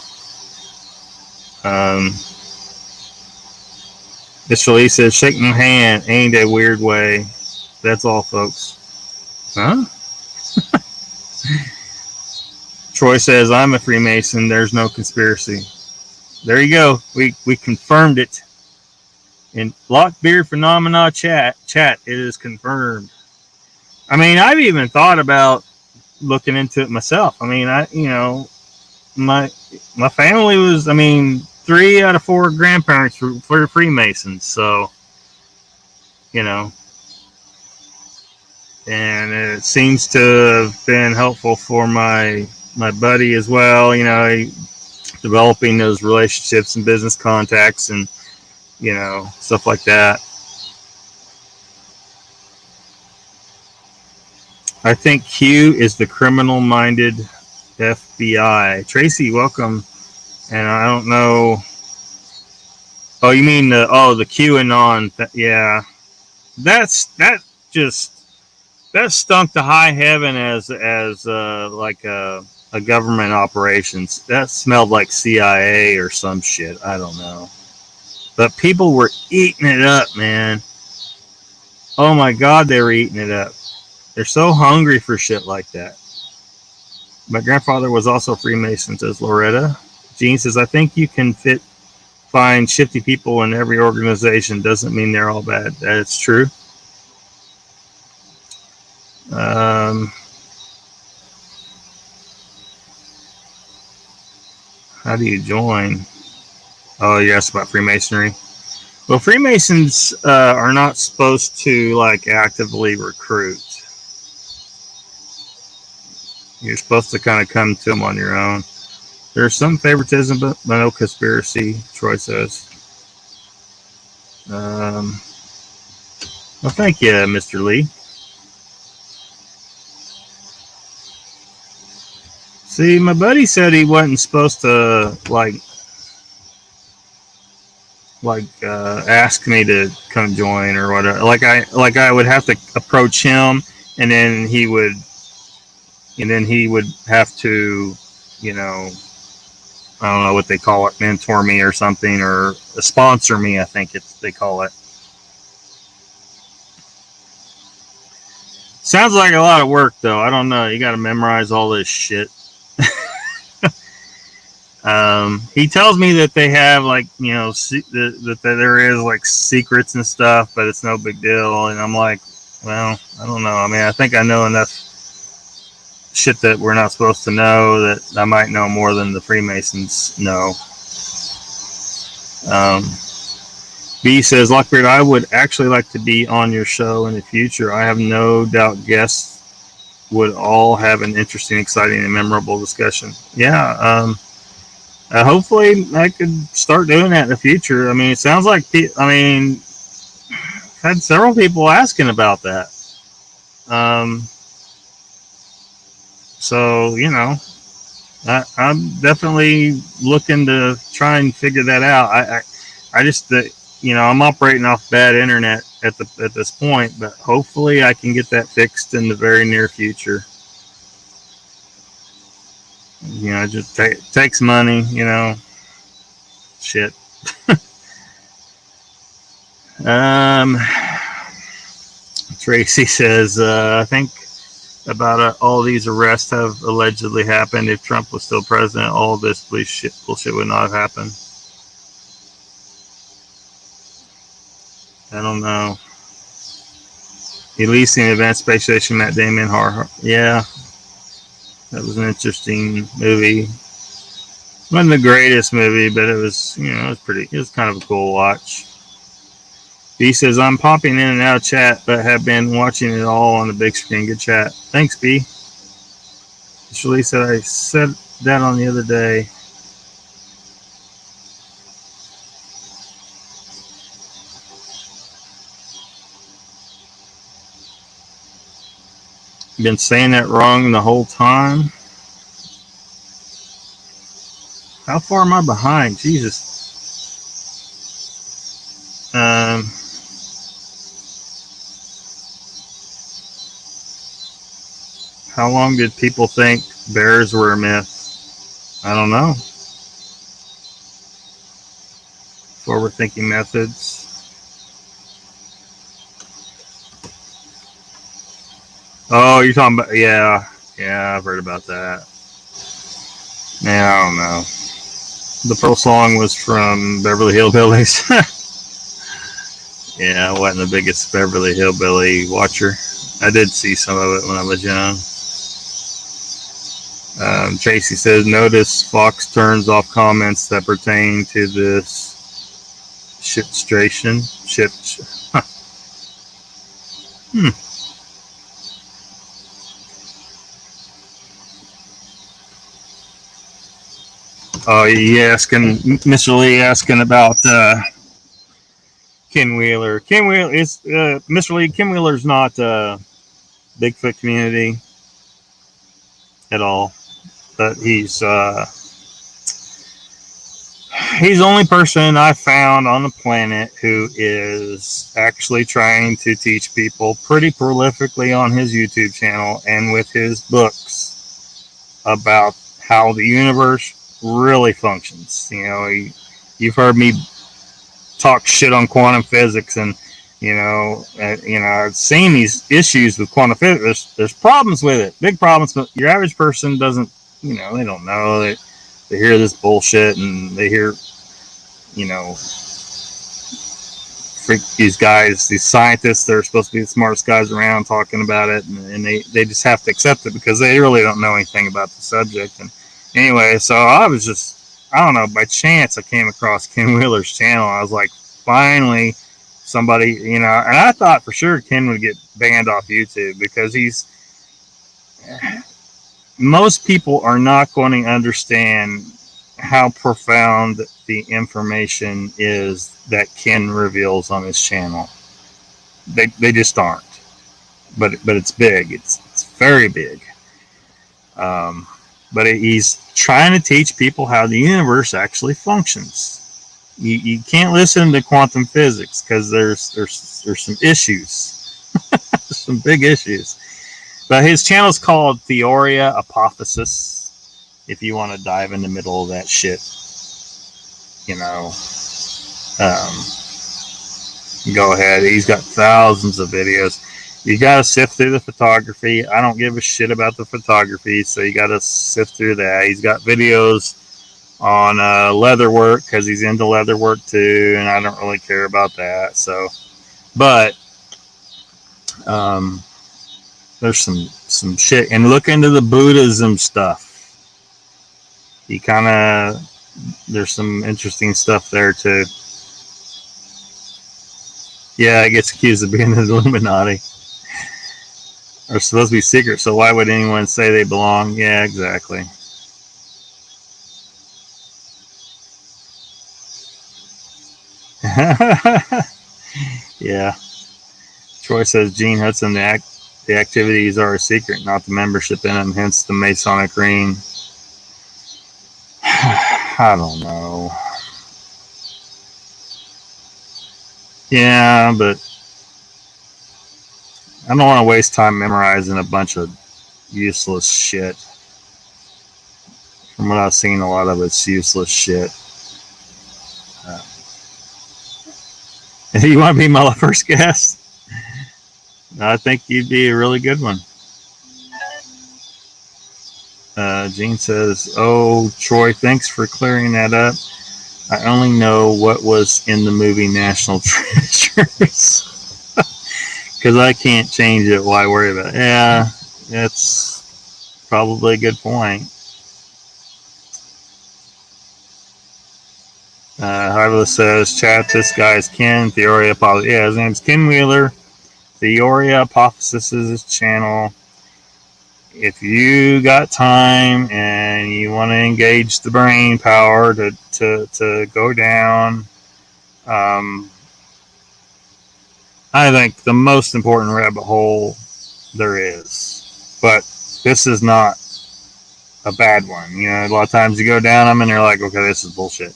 Mr. Lee says, shake my hand, ain't a weird way. That's all, folks. Huh? Troy says, I'm a Freemason. There's no conspiracy. There you go. We confirmed it. In Lockbeard Phenomena chat, it is confirmed. I mean, I've even thought about looking into it myself. I mean, my family was, 3 out of 4 grandparents were Freemasons, so, and it seems to have been helpful for my buddy as well, developing those relationships and business contacts and, stuff like that. I think Q is the criminal-minded FBI. Tracy, welcome. And I don't know. Oh, you mean the QAnon? Yeah, that stunk to high heaven as like a government operations. That smelled like CIA or some shit. I don't know. But people were eating it up, man. Oh my God, they were eating it up. They're so hungry for shit like that. My grandfather was also Freemason, says Loretta. Gene says, I think you can find shifty people in every organization. Doesn't mean they're all bad. That's true. How do you join? Oh, you asked about Freemasonry. Well, Freemasons are not supposed to actively recruit. You're supposed to kind of come to them on your own. There's some favoritism, but no conspiracy, Troy says. Well, thank you, Mr. Lee. See, my buddy said he wasn't supposed to ask me to come join or whatever. I would have to approach him, and then he would have to, I don't know what they call it, mentor me or something, or sponsor me, I think they call it. Sounds like a lot of work, though. I don't know. You got to memorize all this shit. He tells me that they have that there is secrets and stuff, but it's no big deal. And I'm like, well, I don't know. I mean, I think I know enough shit that we're not supposed to know that I might know more than the Freemasons know. B says, Lockbeard, I would actually like to be on your show in the future. I have no doubt guests would all have an interesting, exciting, and memorable discussion. Yeah. Hopefully I could start doing that in the future. I mean, it sounds like, I've had several people asking about that. So, I'm definitely looking to try and figure that out. I just, I'm operating off bad internet at this point, but hopefully I can get that fixed in the very near future. You know, it just takes money, you know. Shit. um, Tracy says, I think about all these arrests have allegedly happened. If Trump was still president, all this bullshit would not have happened. I don't know. Elysium Advanced Space Station, Matt Damon, yeah, that was an interesting movie. Wasn't the greatest movie, but it was, you know, it was kind of a cool watch. B says, I'm popping in and out of chat, but have been watching it all on the big screen. Good chat. Thanks, B. Shirley said, I said that on the other day. Been saying that wrong the whole time. How far am I behind? Jesus. How long did people think bears were a myth? I don't know. Forward thinking methods. Oh, you're talking about, yeah, I've heard about that. Man, I don't know. The first song was from Beverly Hillbillies. Yeah, I wasn't the biggest Beverly Hillbilly watcher. I did see some of it when I was young. Tracy says, notice Fox turns off comments that pertain to this shipstration. Huh. Oh, Mr. Lee asking about Ken Wheeler. Ken Wheeler is Mr. Lee. Ken Wheeler's not Bigfoot community at all, but he's the only person I found on the planet who is actually trying to teach people pretty prolifically on his YouTube channel and with his books about how the universe really functions. You know, you've heard me talk shit on quantum physics, and I've seen these issues with quantum physics. There's problems with it, big problems, but your average person doesn't, they don't know. They hear this bullshit and they hear, these guys, these scientists, they're supposed to be the smartest guys around talking about it, and they just have to accept it because they really don't know anything about the subject. And anyway, so I don't know, by chance I came across Ken Wheeler's channel. I was like, finally somebody, and I thought for sure Ken would get banned off YouTube because most people are not going to understand how profound the information is that Ken reveals on his channel. They just aren't. But it's big. It's very big. But he's trying to teach people how the universe actually functions. You can't listen to quantum physics because there's some issues, some big issues. But his channel is called Theoria Apophysis. If you want to dive in the middle of that shit, go ahead. He's got thousands of videos. You got to sift through the photography. I don't give a shit about the photography, so you got to sift through that. He's got videos on leather work because he's into leather work too, and I don't really care about that. So, but there's some shit, and look into the Buddhism stuff. There's some interesting stuff there too. Yeah, he gets accused of being an Illuminati. Are supposed to be secret, so why would anyone say they belong? Yeah, exactly. Yeah. Troy says Gene Hudson, the activities are a secret, not the membership in them, hence the Masonic ring. I don't know. Yeah, but I don't want to waste time memorizing a bunch of useless shit. From what I've seen, a lot of it's useless shit. You want to be my first guest? I think you'd be a really good one. Gene says, "Oh, Troy, thanks for clearing that up. I only know what was in the movie National Treasures because I can't change it. Why worry about it?" Yeah, that's probably a good point. Harvilla says, "Chat, this guy is Ken, Theoria Hypothesis." Yeah, his name's Ken Wheeler. Theoria Hypothesis is his channel. If you got time and you want to engage the brain power to go down, I think the most important rabbit hole there is. But this is not a bad one. You know, a lot of times you go down them and you're like, okay, this is bullshit.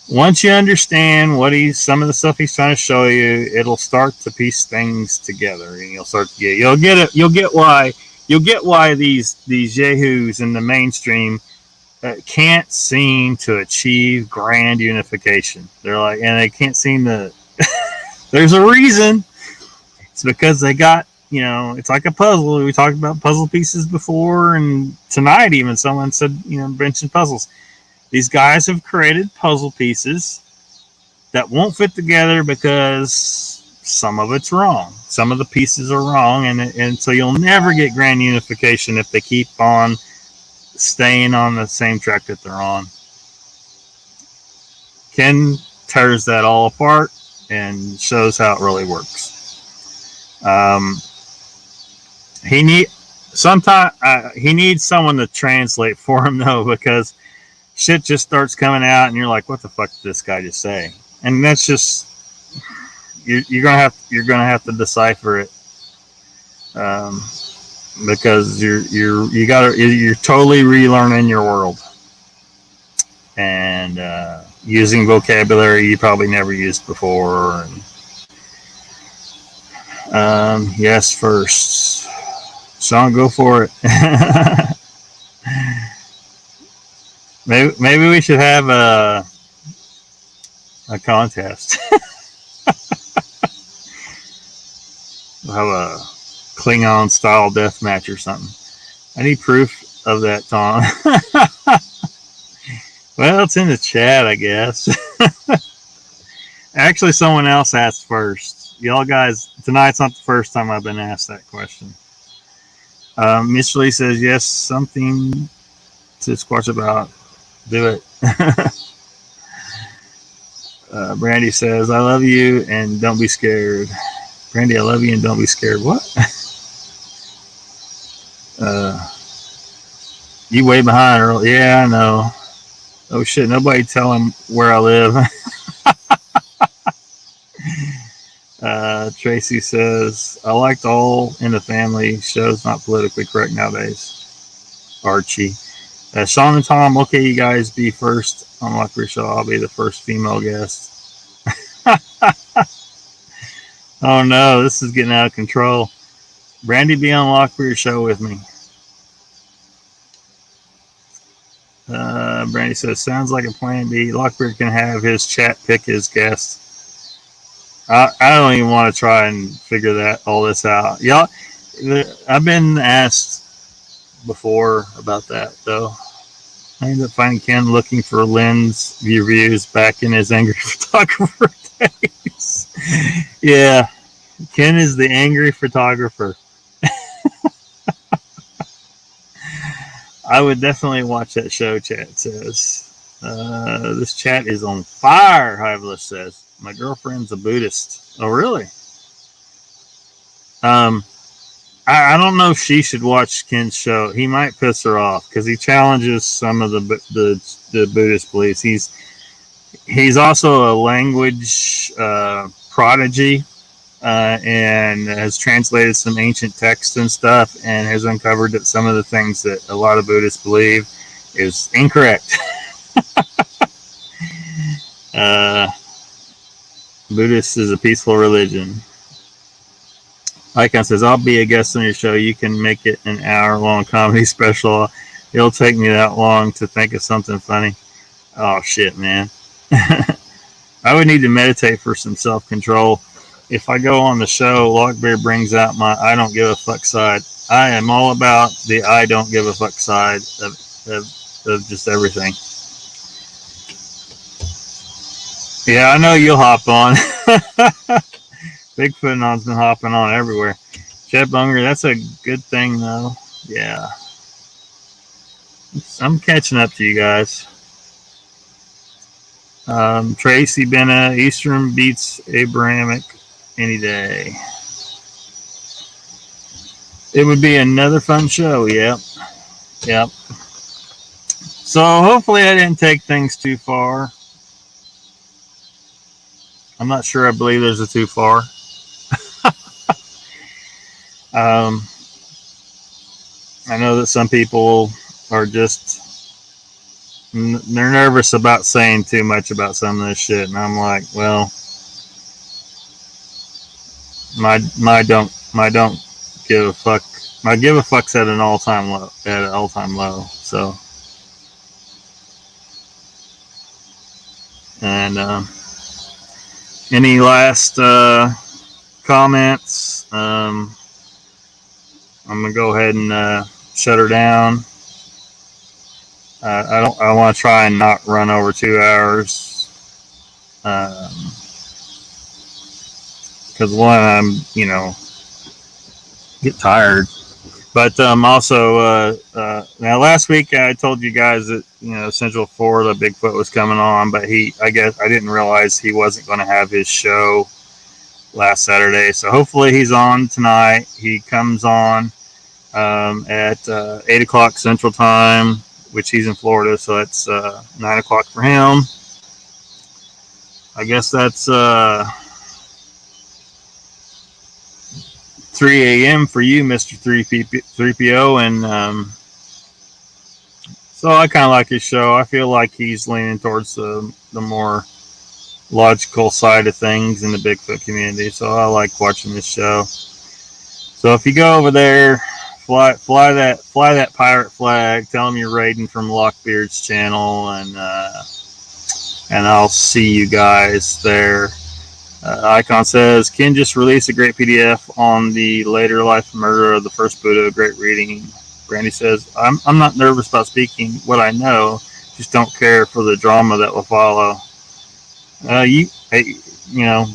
Once you understand some of the stuff he's trying to show you, it'll start to piece things together, and you'll get why these yahoos in the mainstream can't seem to achieve grand unification. They're like, and they can't seem to. There's a reason. It's because they got, it's like a puzzle. We talked about puzzle pieces before, and tonight even someone said, mentioned puzzles. These guys have created puzzle pieces that won't fit together because some of it's wrong. Some of the pieces are wrong, and so you'll never get grand unification if they keep on staying on the same track that they're on. Ken tears that all apart and shows how it really works. He needs someone to translate for him though, because shit just starts coming out, and you're like, "What the fuck did this guy just say?" And that's just you're gonna have to decipher it, because you're totally relearning your world and using vocabulary you probably never used before. And, yes, first, Sean, go for it. Maybe we should have a contest. We'll have a Klingon style death match or something. I need proof of that, Tom. Well, it's in the chat, I guess. Actually, someone else asked first. Y'all guys, tonight's not the first time I've been asked that question. Mr. Lee says, yes, something to squash about. Do it. Brandy says, I love you and don't be scared. Brandy, I love you and don't be scared. What? You way behind, Earl. Yeah, I know. Oh shit, nobody tell him where I live. Tracy says, I liked All in the Family. Show's not politically correct nowadays. Archie. Sean and Tom, okay, you guys be first on Lockbeard Show. I'll be the first female guest. Oh no, this is getting out of control. Brandy, be on Lockbeard Show with me. Brandy says, sounds like a plan B. Lockbeard can have his chat pick his guest. I don't even want to try and figure all this out. Y'all, I've been asked before about that, though. I ended up finding Ken looking for lens reviews back in his angry photographer days. Yeah, Ken is the angry photographer. I would definitely watch that show, chat says. This chat is on fire, Hyveless says. My girlfriend's a Buddhist. Oh, really? I don't know if she should watch Ken's show. He might piss her off because he challenges some of the Buddhist beliefs. He's also a language prodigy and has translated some ancient texts and stuff, and has uncovered that some of the things that a lot of Buddhists believe is incorrect. Buddhist is a peaceful religion. Icon says, I'll be a guest on your show. You can make it an hour-long comedy special. It'll take me that long to think of something funny. Oh shit, man. I would need to meditate for some self-control. If I go on the show, Lockbeard brings out my I don't give a fuck side. I am all about the I don't give a fuck side of just everything. Yeah, I know you'll hop on. Bigfoot and On's been hopping on everywhere. Chad Bunger, that's a good thing though. Yeah. I'm catching up to you guys. Tracy Benna, Eastern beats Abrahamic any day. It would be another fun show. Yep. So hopefully I didn't take things too far. I'm not sure. I believe there's a too far. I know that some people are just they're nervous about saying too much about some of this shit, and I'm like, well, my don't give a fuck. My give a fuck's at an all-time low. So, and any last comments? I'm gonna go ahead and shut her down. I want to try and not run over 2 hours. Because one, I'm get tired. But also now last week I told you guys that Central Florida Bigfoot was coming on, but I guess I didn't realize he wasn't going to have his show last Saturday. So hopefully he's on tonight. He comes on at 8 o'clock Central Time, which he's in Florida, so that's 9 o'clock for him. I guess that's 3 a.m. for you, Mr. 3PO, and so I kind of like his show. I feel like he's leaning towards the more logical side of things in the Bigfoot community, so I like watching this show. So if you go over there, fly that pirate flag. Tell them you're raiding from Lockbeard's channel, and I'll see you guys there. Icon says, Ken just released a great PDF on the later life murder of the first Buddha. Great reading. Brandy says, I'm not nervous about speaking what I know, just don't care for the drama that will follow.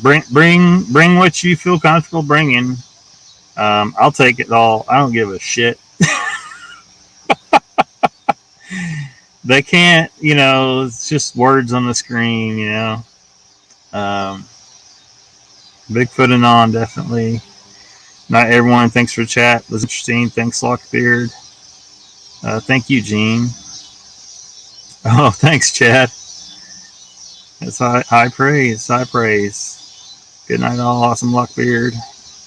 Bring what you feel comfortable bringing. I'll take it all. I don't give a shit. They can't, it's just words on the screen, Bigfoot and on, definitely. Not everyone. Thanks for the chat. It was interesting. Thanks, Lockbeard. Thank you, Gene. Oh, thanks, Chad. That's high praise. High praise. Good night, all. Awesome, Lockbeard.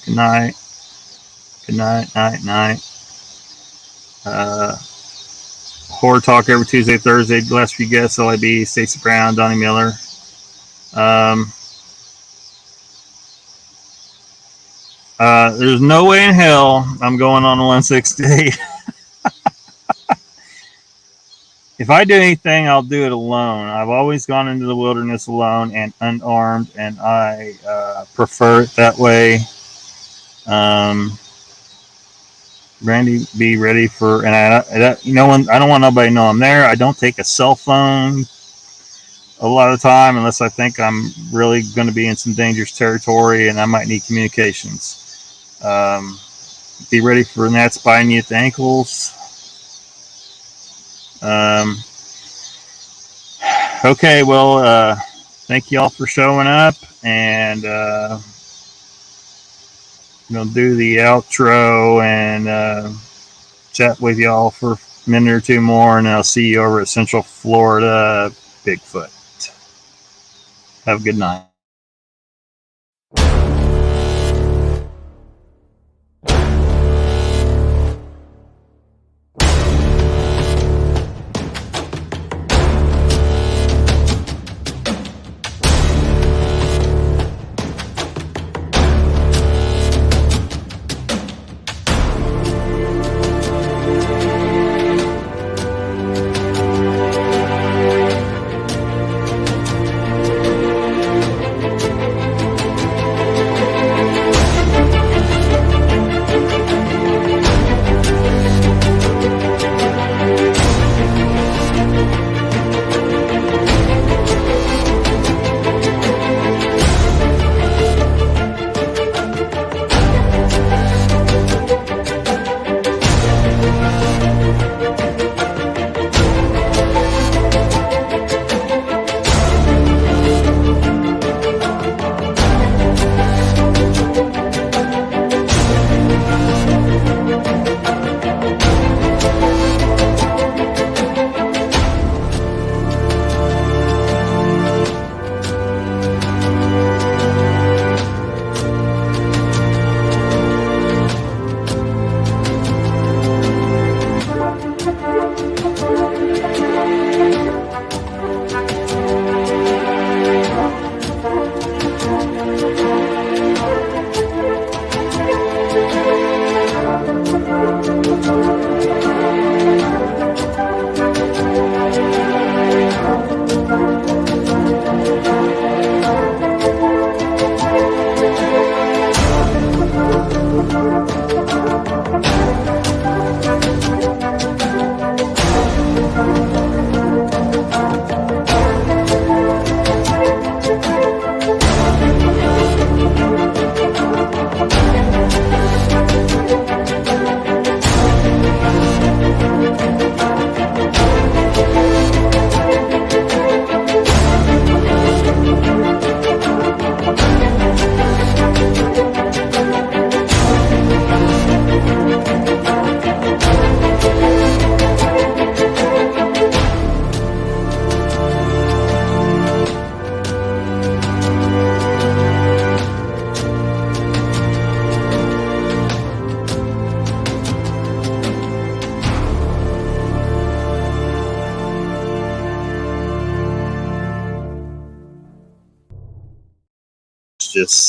Good night. Good night, night. Horror Talk every Tuesday, Thursday. Last few guests, LIB, Stacey Brown, Donnie Miller. There's no way in hell I'm going on 168. If I do anything, I'll do it alone. I've always gone into the wilderness alone and unarmed, and I prefer it that way. Randy, be ready for, and I don't want nobody to know I'm there. I don't take a cell phone a lot of the time unless I think I'm really going to be in some dangerous territory and I might need communications. Be ready for gnats biting you at the ankles. Okay, well, thank you all for showing up, and do the outro and chat with y'all for a minute or two more, and I'll see you over at Central Florida Bigfoot. Have a good night. you.